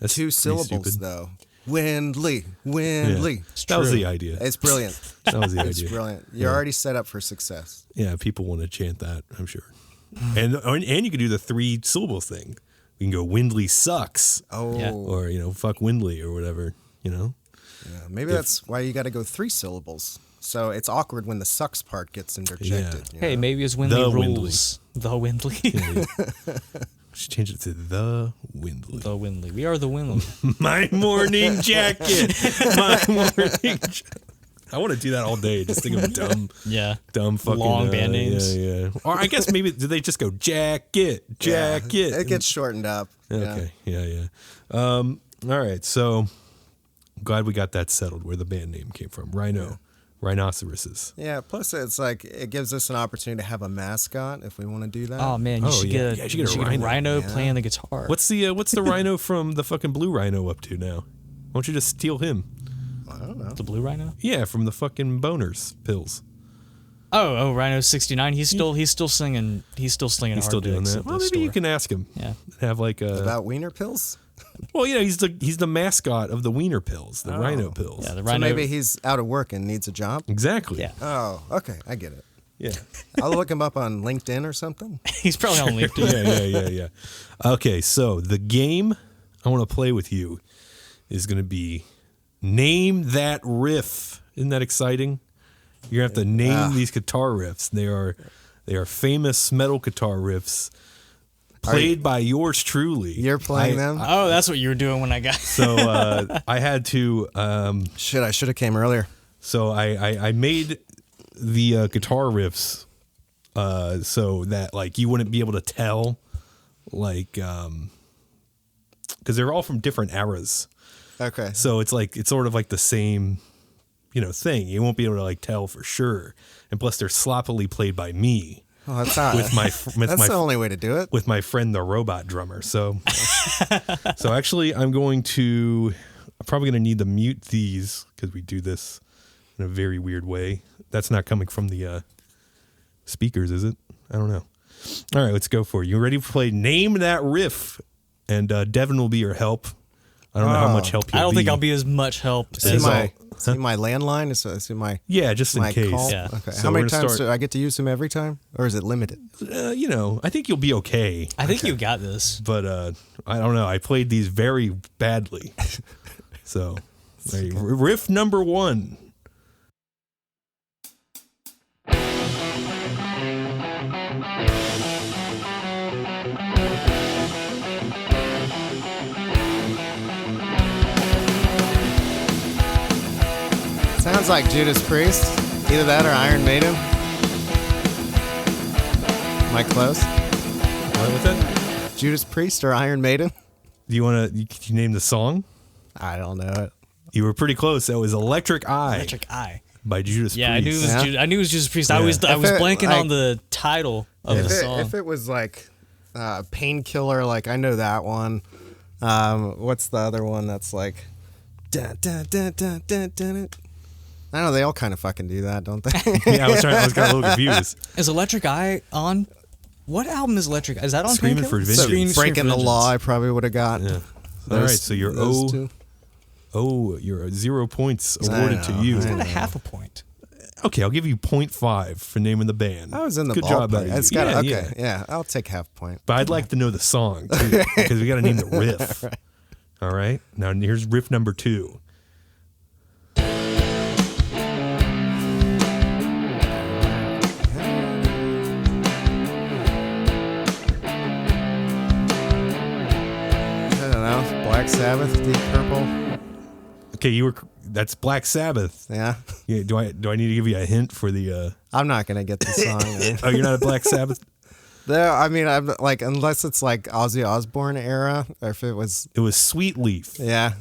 S1: That's
S3: 2
S1: pretty
S3: syllables
S1: stupid.
S3: though. Windley.
S1: Yeah. That was the idea.
S3: It's brilliant.
S1: That was the
S3: It's
S1: idea.
S3: brilliant. You're already set up for success.
S1: Yeah, people want to chant that, I'm sure. And you could do the 3 syllables thing. We can go Windley sucks.
S3: Oh.
S2: Yeah.
S1: Or, fuck Windley or whatever,
S3: Yeah, maybe that's why you got to go 3 syllables. So it's awkward when the sucks part gets interjected.
S1: Yeah.
S2: Hey, maybe it's Windley rules. The Windley.
S1: Should change it to the Windley.
S2: The Windley. We are the Windley.
S1: My morning jacket. My morning jacket. I want to do that all day. Just think of dumb fucking
S2: long band names.
S1: Yeah. Or I guess maybe do they just go jacket?
S3: It gets shortened up.
S1: Okay. Yeah. All right. So glad we got that settled. Where the band name came from? Rhinoceroses.
S3: Yeah. Plus, it's like it gives us an opportunity to have a mascot if we want to do that.
S2: Oh man, you should get a rhino playing the guitar.
S1: What's the rhino from the fucking Blue Rhino up to now? Why don't you just steal him?
S3: I don't know.
S2: The Blue Rhino?
S1: Yeah, from the fucking boners pills.
S2: Oh, Rhino 69. He's still singing. He's still slinging.
S1: He's still doing that. Well, maybe you can ask him.
S2: Yeah.
S1: Have like
S3: about wiener pills.
S1: Well, he's the mascot of the wiener pills, the rhino pills.
S2: Yeah, the
S3: So
S2: rhino.
S3: maybe he's out of work and needs a job.
S1: Exactly.
S2: Yeah.
S3: Oh, okay, I get it.
S1: Yeah.
S3: I'll look him up on LinkedIn or something.
S2: He's probably on LinkedIn.
S1: Yeah. Okay, so the game I want to play with you is going to be Name That Riff. Isn't that exciting? You're going to have to name these guitar riffs. They are famous metal guitar riffs played by yours truly.
S3: You're playing them?
S2: Oh, that's what you were doing when I got.
S1: So I had to.
S3: Shit, I should have came earlier.
S1: So I made the guitar riffs so that like you wouldn't be able to tell, like, because they're all from different eras.
S3: Okay.
S1: So it's sort of like the same, thing. You won't be able to like tell for sure. And plus, they're sloppily played by me.
S3: Well, that's not. That's the only way to do it.
S1: With my friend, the robot drummer. So actually, I'm probably going to need to mute these because we do this in a very weird way. That's not coming from the speakers, is it? I don't know. All right, let's go for it. You ready to play Name That Riff? And Devin will be your help. I don't know how much help you'll be.
S2: I don't think I'll be as much help.
S3: See my landline? See my
S1: just in case.
S3: Call?
S2: Yeah.
S3: Okay.
S1: So
S3: how many times do I get to use him every time? Or is it limited?
S1: I think you'll be okay.
S2: I think you got this.
S1: But I don't know. I played these very badly. So, riff number 1.
S3: Sounds like Judas Priest. Either that or Iron Maiden. Am I close?
S1: What was that?
S3: Judas Priest or Iron Maiden?
S1: Do you want to? Can you name the song?
S3: I don't know it.
S1: You were pretty close. That was Electric Eye.
S2: Electric Eye.
S1: By Judas Priest.
S2: I knew it was. I knew it was Judas Priest.
S1: Yeah.
S2: I was blanking
S3: like,
S2: on the title of the song.
S3: If it was like Painkiller, like I know that one. What's the other one that's like? Dun, dun, dun, dun, dun, dun. I don't know. They all kind of fucking do that, don't they?
S1: Yeah, I was got a little confused.
S2: Is Electric Eye on? What album is Electric Eye? Is that on?
S1: Screaming for Vengeance.
S3: Breaking the Law, I probably would have got.
S1: Yeah. All right, so you're you're 0 points awarded to you.
S2: It's got a half a point.
S1: Okay, I'll give you 0.5 for naming the band.
S3: I was in the
S1: Good
S3: ballpark.
S1: job, buddy.
S3: It's got yeah. I'll take half point.
S1: But I'd like to know the song too, because we got to name the riff. All right, now here's riff number 2.
S3: Black Sabbath, Deep Purple.
S1: Okay, that's Black Sabbath.
S3: Yeah.
S1: Do I need to give you a hint for the?
S3: I'm not gonna get the song.
S1: Oh, you're not a Black Sabbath.
S3: I'm like, unless it's like Ozzy Osbourne era, or if it was
S1: Sweet Leaf.
S3: Yeah.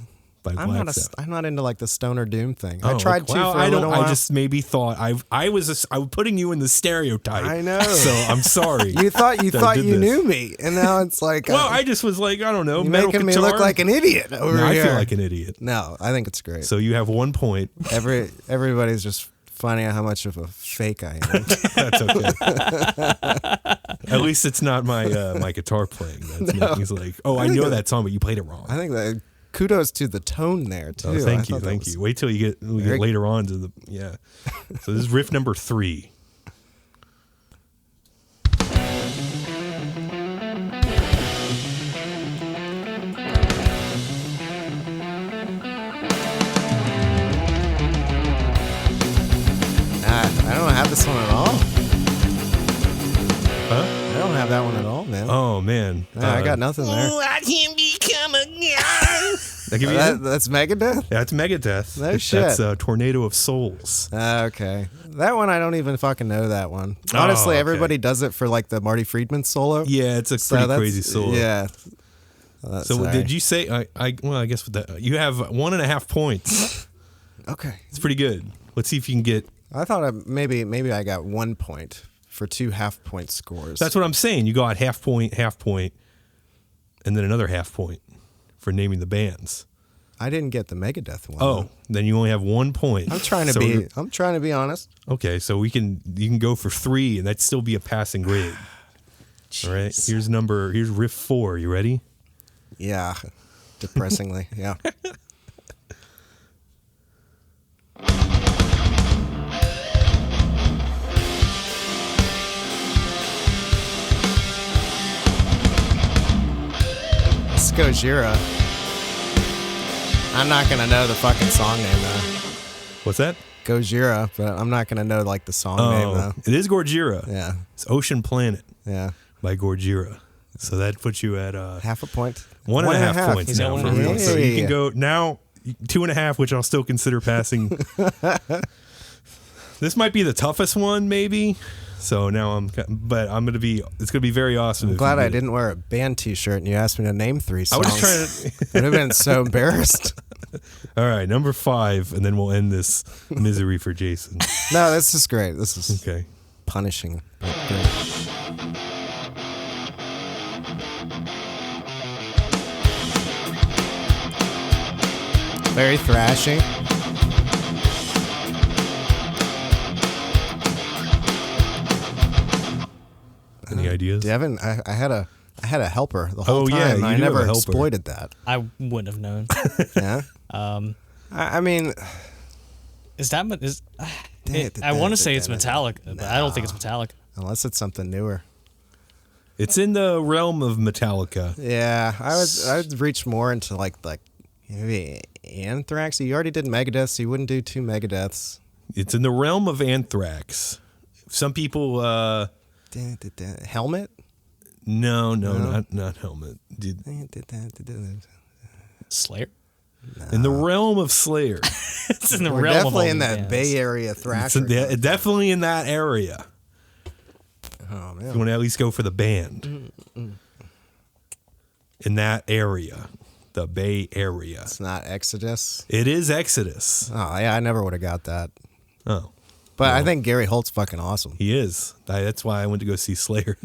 S1: By Black Sabbath.
S3: I'm not into like the stoner doom thing.
S1: Oh,
S3: I tried to.
S1: Well,
S3: for a little while.
S1: I just maybe thought I was putting you in the stereotype.
S3: I know.
S1: So I'm sorry.
S3: You thought you knew me, and now it's like.
S1: Well, I just was like, I don't know.
S3: You're making me look like an idiot over here.
S1: I feel like an idiot.
S3: No, I think it's great.
S1: So you have 1 point.
S3: Everybody's just finding out how much of a fake I am.
S1: That's okay. At least it's not my guitar playing. He's like, I know that song, but you played it wrong.
S3: I think that. Kudos to the tone there too.
S1: Oh, thank you. Wait till we get later on to the So this is riff number 3.
S3: have this one at all.
S1: Huh?
S3: I don't have that one at all, man.
S1: Oh man,
S3: I got nothing there.
S2: I can become a god.
S1: That give you a hint?
S3: That's Megadeth?
S1: Yeah, it's Megadeth.
S3: No shit.
S1: That's Tornado of Souls.
S3: Okay. That one, I don't even fucking know that one. Honestly,
S1: okay.
S3: everybody does it for like the Marty Friedman solo.
S1: Yeah, it's a
S3: So
S1: pretty
S3: that's-
S1: crazy solo.
S3: Yeah.
S1: So
S3: Sorry.
S1: did you say? Well, I guess with that, you have 1.5 points.
S3: Okay.
S1: It's pretty good. Let's see if you can get.
S3: I thought maybe I got 1 point for 2 half-point scores.
S1: That's what I'm saying. You got half point, and then another half point for naming the bands.
S3: I didn't get the Megadeth one.
S1: Oh, then you only have 1 point.
S3: I'm trying to be honest.
S1: Okay, so you can go for 3, and that'd still be a passing grade. All right. Here's riff 4. You ready?
S3: Yeah. Depressingly. Yeah. It's Gojira. I'm not gonna know the fucking song name though.
S1: What's that?
S3: Gojira, but I'm not gonna know like the song name though.
S1: It is Gojira.
S3: Yeah.
S1: It's Ocean Planet
S3: Yeah.
S1: by Gojira. So that puts you at
S3: Half a point.
S1: 1.5 points
S2: He's
S1: now.
S2: at
S1: For
S2: 1.5.
S1: real. So you
S3: Hey.
S1: can go now 2.5, which I'll still consider passing. This might be the toughest one, maybe. So now it's gonna be very awesome.
S3: I'm glad I didn't wear a band T-shirt and you asked me to name 3
S1: I
S3: songs.
S1: was trying to.
S3: I'd have been so embarrassed.
S1: All right, number 5, and then we'll end this misery for Jason.
S3: No, this is great. This is
S1: Okay.
S3: punishing. But great. Very thrashy.
S1: Any ideas?
S3: Devin, I had a helper the whole
S1: Oh,
S3: time.
S1: yeah, you
S3: I
S1: do have
S3: never
S1: a helper.
S3: exploited that.
S2: I wouldn't have known.
S3: Yeah. I mean,
S2: Is that I want to say it's Metallica, but I don't think it's Metallica.
S3: unless it's something newer.
S1: It's in the realm of Metallica.
S3: Yeah, I would reach more into like maybe Anthrax. You already did Megadeth, so you wouldn't do 2 Megadeths.
S1: It's in the realm of Anthrax. Some people.
S3: Helmet.
S1: No, not Helmet.
S2: Slayer.
S1: In the realm of Slayer.
S2: It's in the
S3: We're
S2: realm of
S3: definitely
S2: all
S3: in
S2: the
S3: that
S2: bands.
S3: Bay Area
S1: It's
S3: thrasher.
S1: definitely in that area.
S3: Oh
S1: You
S3: man.
S1: want to at least go for the band. In that area. The Bay Area.
S3: It's not Exodus.
S1: It is Exodus.
S3: Oh yeah, I never would have got that.
S1: Oh,
S3: But I think Gary Holt's fucking awesome.
S1: he is. That's why I went to go see Slayer.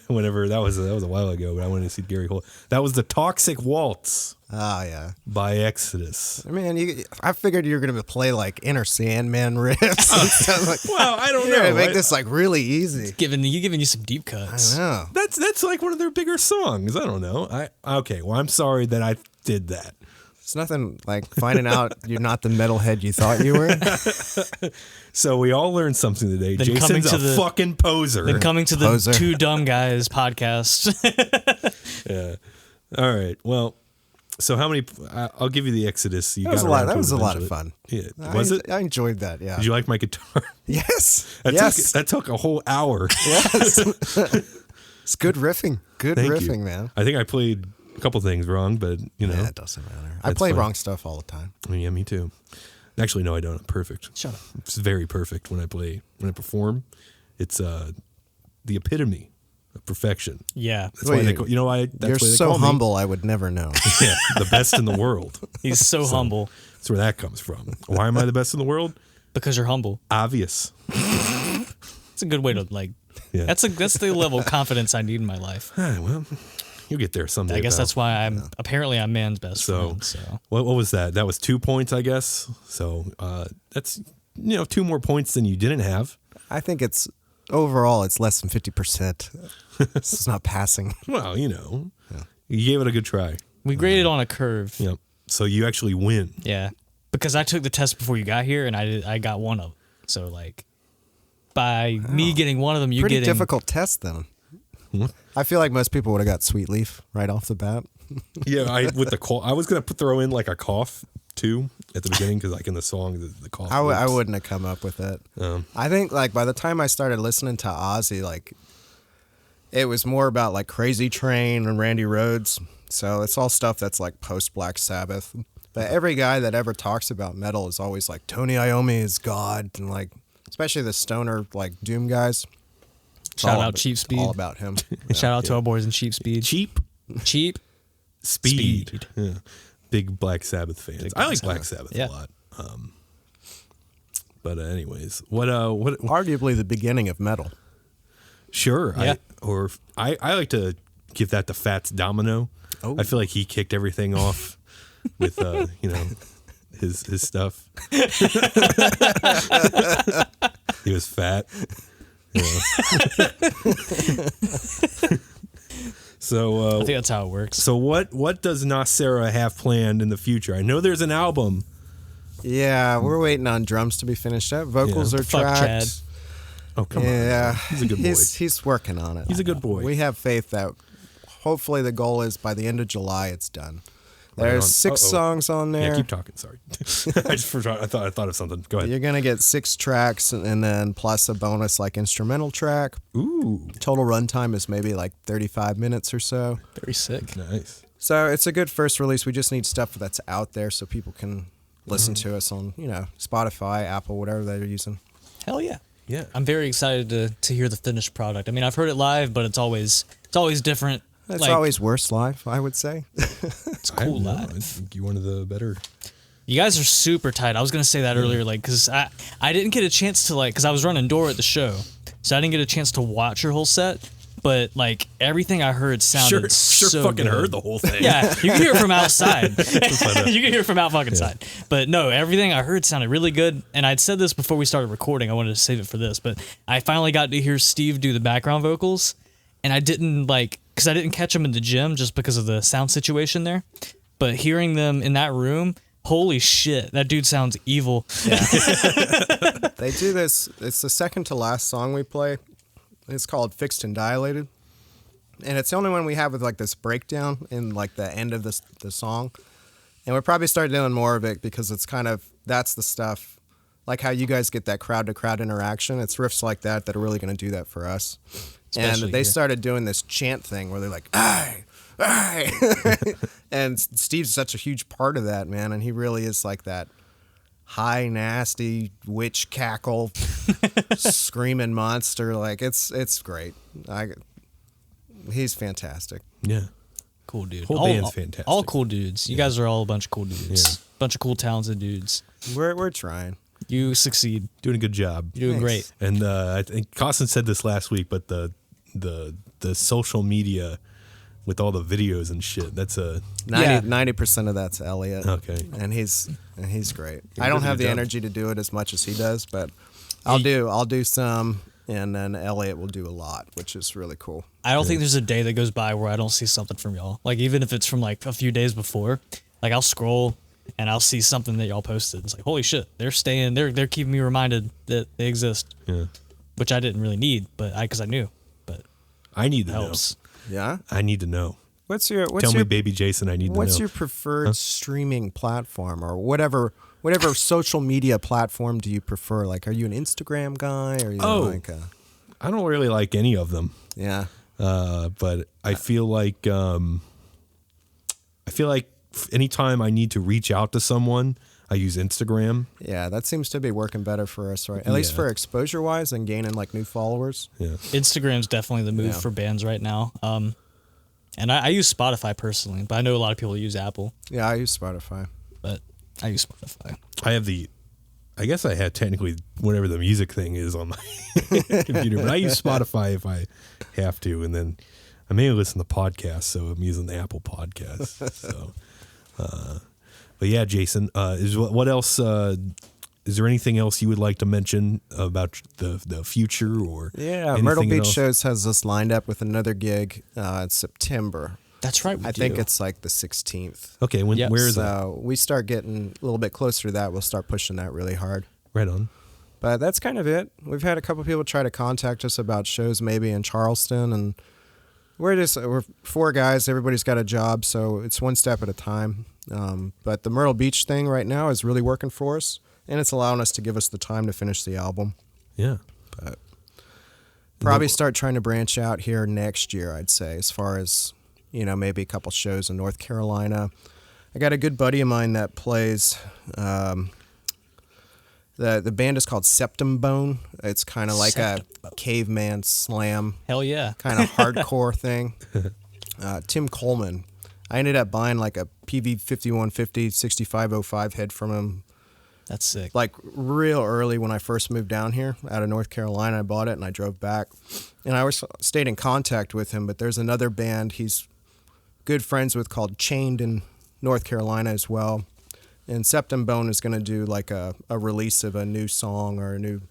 S1: Whenever that was a while ago, but I went to see Gary Holt. That was the Toxic Waltz
S3: Oh yeah.
S1: by Exodus.
S3: I mean, I figured you were gonna play like Inner Sandman riffs and stuff like.
S1: Well, I don't
S3: You're gonna
S1: know.
S3: make this like really easy.
S2: Giving you some deep cuts.
S3: No.
S1: That's like one of their bigger songs. I don't know. Okay. Well, I'm sorry that I did that.
S3: It's nothing like finding out you're not the metalhead you thought you were.
S1: So we all learned something today.
S2: Then coming
S1: Jason's
S2: to
S1: a
S2: the-
S1: fucking poser.
S2: Then coming to the
S3: Poser.
S2: Two Dumb Guys podcast.
S1: Yeah. All right. Well, so how many? I'll give you the Exodus. You
S3: That was
S1: got
S3: a lot.
S1: around
S3: That
S1: to
S3: was a lot of
S1: eventually.
S3: fun.
S1: Yeah. Was it?
S3: I enjoyed that. Yeah.
S1: Did you like my guitar?
S3: Yes.
S1: That
S3: yes.
S1: That took a whole hour.
S3: Yes. It's good riffing. Good
S1: Thank
S3: riffing,
S1: you.
S3: man.
S1: I think I played a couple things wrong, but you know.
S3: Yeah, it doesn't matter. I
S1: That's
S3: play
S1: fine.
S3: wrong stuff all the time.
S1: Yeah, me too. Actually, no, I don't. I'm perfect.
S2: Shut up.
S1: It's very perfect when I perform. It's the epitome of perfection.
S2: Yeah.
S1: That's why
S3: Wait,
S1: they call, you know why that's
S3: You're
S1: why they
S3: so
S1: call me.
S3: humble, I would never know.
S1: Yeah, the best in the world.
S2: He's so humble
S1: That's where that comes from. Why am I the best in the world?
S2: because you're humble.
S1: Obvious.
S2: It's a good way to like.
S1: Yeah.
S2: That's the level of confidence I need in my life.
S1: Well, you'll get there someday.
S2: I guess
S1: pal.
S2: that's why I'm man's best friend. So
S1: What was that? That was 2 points, I guess. So that's 2 more points than you didn't have.
S3: I think it's overall it's less than 50%. It's not passing.
S1: Well, you gave it a good try.
S2: we graded on a curve.
S1: Yep. So you actually win.
S2: Yeah, because I took the test before you got here, and I got one of them. So like, by me getting one of them, you
S3: Pretty
S2: getting
S3: difficult test then. I feel like most people would have got Sweet Leaf right off the bat.
S1: Yeah, I was gonna throw in like a cough too, at the beginning? Because like in the song, the cough.
S3: I wouldn't have come up with it. I think like by the time I started listening to Ozzy, like it was more about like Crazy Train and Randy Rhoads. So it's all stuff that's like post Black Sabbath. But every guy that ever talks about metal is always like Tony Iommi is God, and like especially the stoner like doom guys.
S2: Shout out Cheap Speed.
S3: All about him.
S2: Shout out to our boys in Cheap Speed.
S1: Cheap Speed. Yeah. Big Black Sabbath fans. I like Black Sabbath a lot. But anyways, what
S3: Arguably the beginning of metal.
S1: Sure.
S2: Yeah.
S1: I like to give that to Fats Domino.
S3: Oh.
S1: I feel like he kicked everything off with his stuff. He was fat. So
S2: I think that's how it works.
S1: So what does Nawcera have planned in the future? I know there's an album.
S3: Yeah, we're waiting on drums to be finished up. Vocals are
S2: Fuck
S3: tracked.
S2: Chad.
S1: Oh, come
S3: Yeah,
S1: on. He's a good boy.
S3: He's working on it.
S1: He's a good boy.
S3: We have faith that hopefully the goal is by the end of July it's done.
S1: Right
S3: There's
S1: on.
S3: 6 songs on there.
S1: Yeah, keep talking. Sorry. I just forgot. I thought of something. Go ahead.
S3: You're going to get 6 tracks and then plus a bonus like instrumental track.
S1: Ooh.
S3: Total runtime is maybe like 35 minutes or so.
S2: Very sick.
S1: Nice.
S3: So it's a good first release. We just need stuff that's out there so people can listen to us on, Spotify, Apple, whatever they're using.
S2: Hell yeah.
S1: Yeah.
S2: I'm very excited to hear the finished product. I mean, I've heard it live, but it's always different.
S3: It's
S2: Like,
S3: always worse live, I would say.
S2: it's cool live.
S1: I think you're one of the better.
S2: You guys are super tight. I was gonna say that earlier, like, cause I didn't get a chance to cause I was running door at the show, so I didn't get a chance to watch your whole set. But like everything I heard sounded so
S1: fucking
S2: good.
S1: heard the whole thing.
S2: Yeah, you can hear it from outside. You can hear it from out fucking side. But no, everything I heard sounded really good. And I'd said this before we started recording. I wanted to save it for this, but I finally got to hear Steve do the background vocals, and I didn't because I didn't catch him in the gym just because of the sound situation there. But hearing them in that room, holy shit, that dude sounds evil.
S3: Yeah. They do this. It's the second to last song we play. It's called Fixed and Dilated. And it's the only one we have with like this breakdown in like the end of the song. And we'll probably start doing more of it because it's that's the stuff, like how you guys get that crowd to crowd interaction. It's riffs like that are really going to do that for us.
S2: Especially
S3: and they
S2: here.
S3: started doing this chant thing where they're like, aye, aye. And Steve's such a huge part of that, man. And he really is like that high, nasty witch cackle, screaming monster. Like it's great. He's fantastic.
S1: Yeah.
S2: Cool dude.
S1: Whole band's fantastic.
S2: All cool dudes. You guys are all a bunch of cool dudes.
S1: Yeah.
S2: Bunch of cool, talented dudes.
S3: We're trying.
S2: You succeed.
S1: Doing a good job.
S2: You're doing
S3: Thanks.
S2: great.
S1: And I think Costin said this last week, but the social media with all the videos and shit, that's a
S3: 90% of that's Elliot.
S1: Okay.
S3: And he's great.
S1: He
S3: I don't
S1: does a
S3: have
S1: good
S3: the
S1: job.
S3: energy to do it as much as he does, but I'll do some, and then Elliot will do a lot, which is really cool.
S2: I don't think there's a day that goes by where I don't see something from y'all. Like even if it's from like a few days before, like I'll scroll and I'll see something that y'all posted. It's like, holy shit, they're keeping me reminded that they exist.
S1: Yeah.
S2: Which I didn't really need, but because I knew. But
S1: I need to
S2: helps.
S3: Yeah.
S1: know. I need to know.
S3: What's
S1: Tell me, baby Jason, I need to know.
S3: What's your preferred streaming platform or whatever social media platform do you prefer? Like, are you an Instagram guy? Or are you
S1: I don't really like any of them.
S3: Yeah.
S1: But I feel like anytime I need to reach out to someone, I use Instagram.
S3: Yeah, that seems to be working better for us, right? At least for exposure wise and gaining like new followers.
S1: Yeah.
S2: Instagram's definitely the move for bands right now. And I use Spotify personally, but I know a lot of people use Apple.
S3: Yeah, I use Spotify.
S2: But I use Spotify.
S1: I guess I had technically whatever the music thing is on my computer, but I use Spotify if I have to, and then I may listen to podcasts, so I'm using the Apple Podcasts. So, but yeah, Jason, what else? Is there anything else you would like to mention about the future or?
S3: Yeah, Myrtle Beach
S1: else?
S3: Shows has us lined up with another gig in September.
S2: That's right.
S3: I think it's like the 16th.
S1: Okay, where is that?
S3: So we start getting a little bit closer to that. We'll start pushing that really hard.
S1: Right on.
S3: But that's kind of it. We've had a couple people try to contact us about shows maybe in Charleston, and we're 4 guys. Everybody's got a job, so it's one step at a time. But the Myrtle Beach thing right now is really working for us, and it's allowing us to give us the time to finish the album.
S1: Yeah.
S3: But probably start trying to branch out here next year, I'd say, as far as, maybe a couple shows in North Carolina. I got a good buddy of mine that plays, the band is called Septum Bone. It's kind of like a caveman slam.
S2: Hell yeah.
S3: Kind of hardcore thing. Tim Coleman. I ended up buying like a PV 5150 6505 head from him.
S2: That's sick.
S3: Like real early when I first moved down here out of North Carolina. I bought it and I drove back. And I always stayed in contact with him, but there's another band he's good friends with called Chained in North Carolina as well. And Septum Bone is going to do like a release of a new song or a new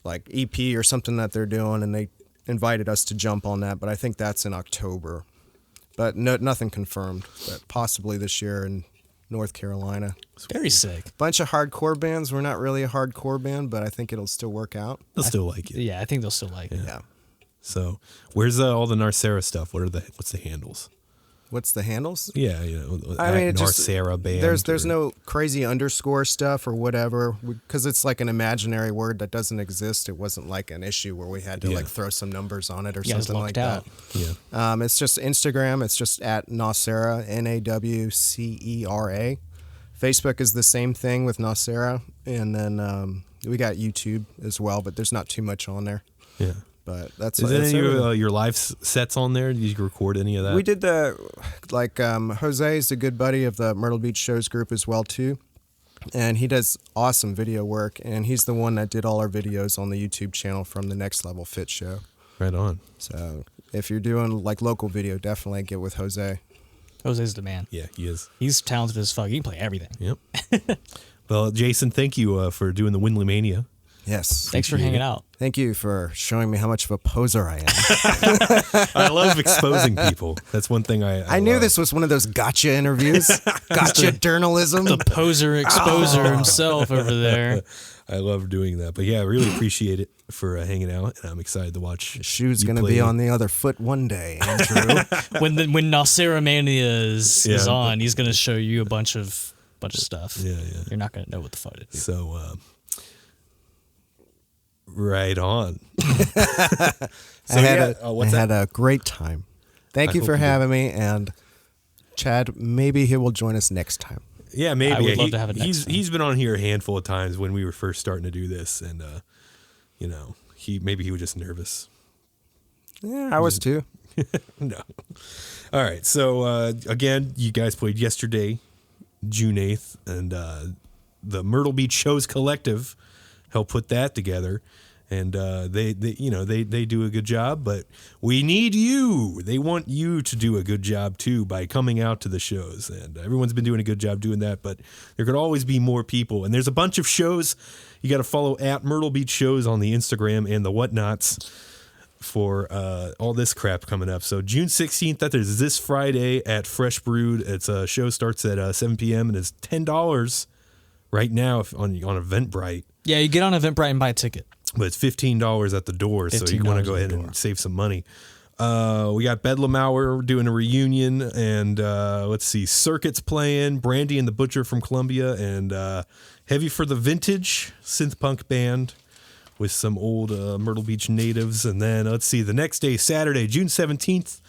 S3: like EP or something that they're doing, and they invited us to jump on that, but I think that's in October. But nothing confirmed, but possibly this year in North Carolina.
S2: Very sick.
S3: Bunch of hardcore bands. We're not really a hardcore band, but I think it'll still work out.
S1: They'll still like it.
S2: Yeah, I think they'll still like it.
S3: Yeah.
S1: So, where's all the Nawcera stuff? What's the handles?
S3: What's the handles?
S1: Yeah,
S3: I mean,
S1: Nawcera band.
S3: There's no crazy underscore stuff or whatever, because it's like an imaginary word that doesn't exist. It wasn't like an issue where we had to like throw some numbers on it or something like that.
S1: Yeah.
S3: It's just Instagram. It's just at Nawcera, Nawcera. Facebook is the same thing with Nawcera, and then we got YouTube as well, but there's not too much on there.
S1: Yeah.
S3: But that's
S1: is any of your live sets on there? Did you record any of that?
S3: We did Jose is a good buddy of the Myrtle Beach Shows group as well too, and he does awesome video work, and he's the one that did all our videos on the YouTube channel from the Next Level Fit show.
S1: Right on.
S3: So if you're doing like local video, definitely get with Jose.
S2: Jose's the man.
S1: Yeah, he is.
S2: He's talented as fuck. He can play everything.
S1: Yep. Well, Jason, thank you for doing the WindleyMania.
S3: Yes.
S2: Thanks for hanging out.
S3: Thank you for showing me how much of a poser I am.
S1: I love exposing people. That's one thing I
S3: knew
S1: love.
S3: this was one of those gotcha interviews. Gotcha journalism.
S2: The poser exposer himself over there.
S1: I love doing that. But yeah, I really appreciate it for hanging out, and I'm excited to watch.
S3: The shoe's going to be on the other foot one day, Andrew.
S2: when Nawcera Mania is on, he's going to show you a bunch of stuff.
S1: Yeah.
S2: You're not going to know what the fuck it is.
S1: So, right on.
S3: I had a great time. Thank you for having me, and Chad, maybe he will join us next time.
S1: Yeah, maybe.
S2: I would love to have it next time.
S1: He's been on here a handful of times when we were first starting to do this, and he was just nervous.
S3: Yeah, I was too.
S1: No. All right. So again, you guys played yesterday, June 8th, and the Myrtle Beach Shows Collective helped put that together. And they do a good job, but we need you. They want you to do a good job too by coming out to the shows. And everyone's been doing a good job doing that, but there could always be more people. And there's a bunch of shows. You got to follow at Myrtle Beach Shows on the Instagram and the whatnots for all this crap coming up. So June 16th, that is this Friday at Fresh Brewed. It's a show starts at 7 p.m. and it's $10 right now on Eventbrite.
S2: Yeah, you get on Eventbrite and buy a ticket.
S1: But it's $15 at the door, so you want to go ahead and save some money. We got Bedlam Hour doing a reunion, and let's see, Circuit's playing, Brandy and the Butcher from Columbia, and Heavy for the Vintage synth punk band with some old Myrtle Beach natives. And then let's see, the next day, Saturday, June 17th,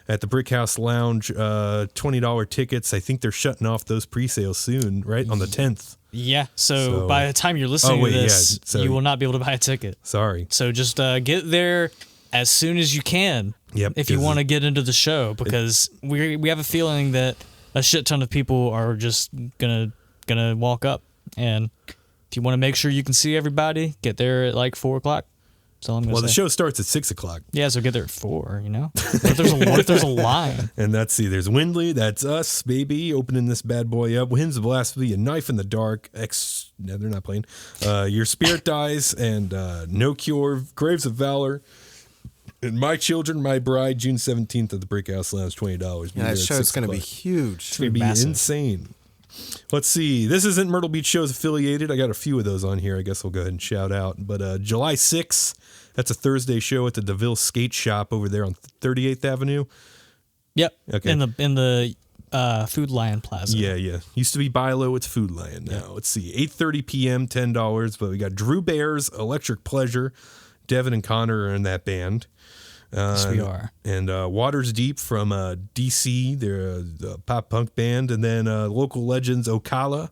S1: at the Brick House Lounge, $20 tickets. I think they're shutting off those pre-sales soon, right? On the 10th.
S2: Yeah, so by the time you're listening to this, you will not be able to buy a ticket.
S1: Sorry.
S2: So just get there as soon as you can if you want to get into the show, because we have a feeling that a shit ton of people are just gonna walk up, and if you want to make sure you can see everybody, get there at like 4 o'clock. So I'm
S1: the show starts at 6 o'clock.
S2: Yeah, so get there at 4, What if there's a line?
S1: And there's Windley, that's us, baby, opening this bad boy up. Hymns of Blasphemy, A Knife in the Dark, no, they're not playing. Your Spirit Dies, and No Cure, Graves of Valor, and My Children, My Bride, June 17th at the Brick House Lounge, $20.
S3: Yeah, that show's going to be huge.
S1: It's going to be insane. Let's see. This isn't Myrtle Beach Shows affiliated. I got a few of those on here. I guess we'll go ahead and shout out. But July 6th That's a Thursday show at the DeVille Skate Shop over there on 38th Avenue.
S2: Yep.
S1: Okay.
S2: In the Food Lion Plaza.
S1: Yeah. Used to be Bilo, it's Food Lion now. Let's see, 8:30 p.m., $10. But we got Drew Bears, Electric Pleasure. Devin and Connor are in that band.
S2: Yes, we are.
S1: And Waters Deep from DC, they're a pop punk band. And then local legends Ocala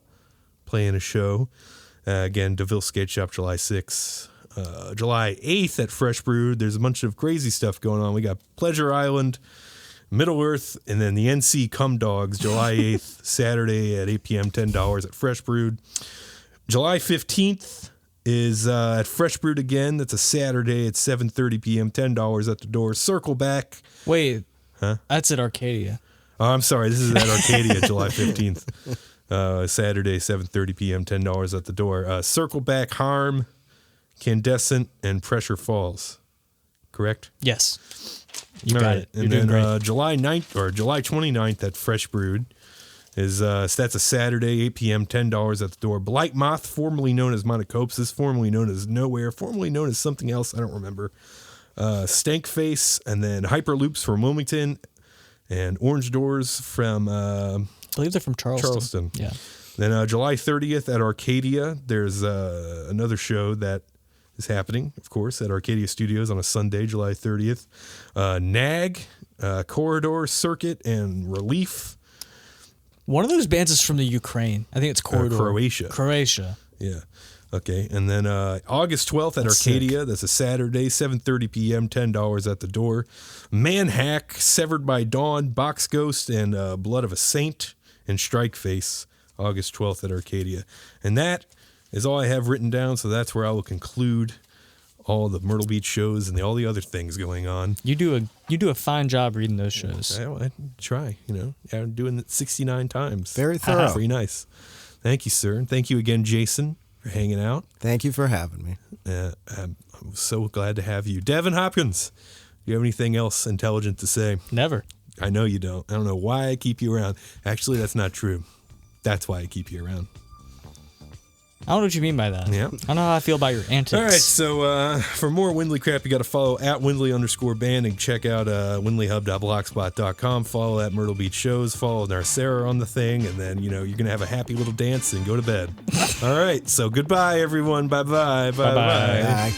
S1: playing a show. Again, DeVille Skate Shop, July 6th. July 8th at Fresh Brewed. There's a bunch of crazy stuff going on. We got Pleasure Island, Middle Earth, and then the NC Cum Dogs, July 8th, Saturday at 8 p.m., $10 at Fresh Brewed. July 15th is at Fresh Brewed again. That's a Saturday at 7:30 p.m., $10 at the door. Circle Back.
S2: Wait. Huh? That's at Arcadia.
S1: Oh, I'm sorry. This is at Arcadia, July 15th. Saturday, 7:30 p.m., $10 at the door. Circle Back, Harm, Candescent, and Pressure Falls. Correct?
S2: Yes. You
S1: All
S2: got
S1: right.
S2: it. You're
S1: And
S2: doing
S1: then
S2: great.
S1: July 9th or July 29th at Fresh Brewed is that's a Saturday, 8 p.m., $10 at the door. Blight Moth, formerly known as Montecopsis, formerly known as Nowhere, formerly known as something else, I don't remember. Stank Face, and then Hyperloops from Wilmington, and Orange Doors from
S2: I believe they're from Charleston. Yeah.
S1: Then July 30th at Arcadia, there's another show that is happening, of course, at Arcadia Studios on a Sunday, July 30th. Nag, Corridor, Circuit, and Relief.
S2: One of those bands is from the Ukraine. I think it's Corridor.
S1: Croatia. Yeah. Okay. And then August 12th at Arcadia. Sick. That's a Saturday, 7:30 p.m., $10 at the door. Manhack, Severed by Dawn, Box Ghost, and Blood of a Saint, and Strike Face, August 12th at Arcadia. And that is all I have written down, so that's where I will conclude all the Myrtle Beach shows and all the other things going on.
S2: You do a fine job reading those shows.
S1: I try, I'm doing it 69 times.
S3: Very thorough.
S1: Pretty nice. Thank you, sir. Thank you again, Jason, for hanging out.
S3: Thank you for having me.
S1: I'm so glad to have you. Devin Hopkins, do you have anything else intelligent to say?
S2: Never.
S1: I know you don't. I don't know why I keep you around. Actually, that's not true. That's why I keep you around.
S2: I don't know what you mean by that.
S1: Yeah.
S2: I don't know how I feel about your antics.
S1: All right, so for more Windley crap, you got to follow at Windley_band and check out windleyhub.blogspot.com. Follow at Myrtle Beach Shows. Follow Nawcera on the thing, and then, you're going to have a happy little dance and go to bed. All right, so goodbye, everyone. Bye-bye. Bye-bye.
S3: Bye.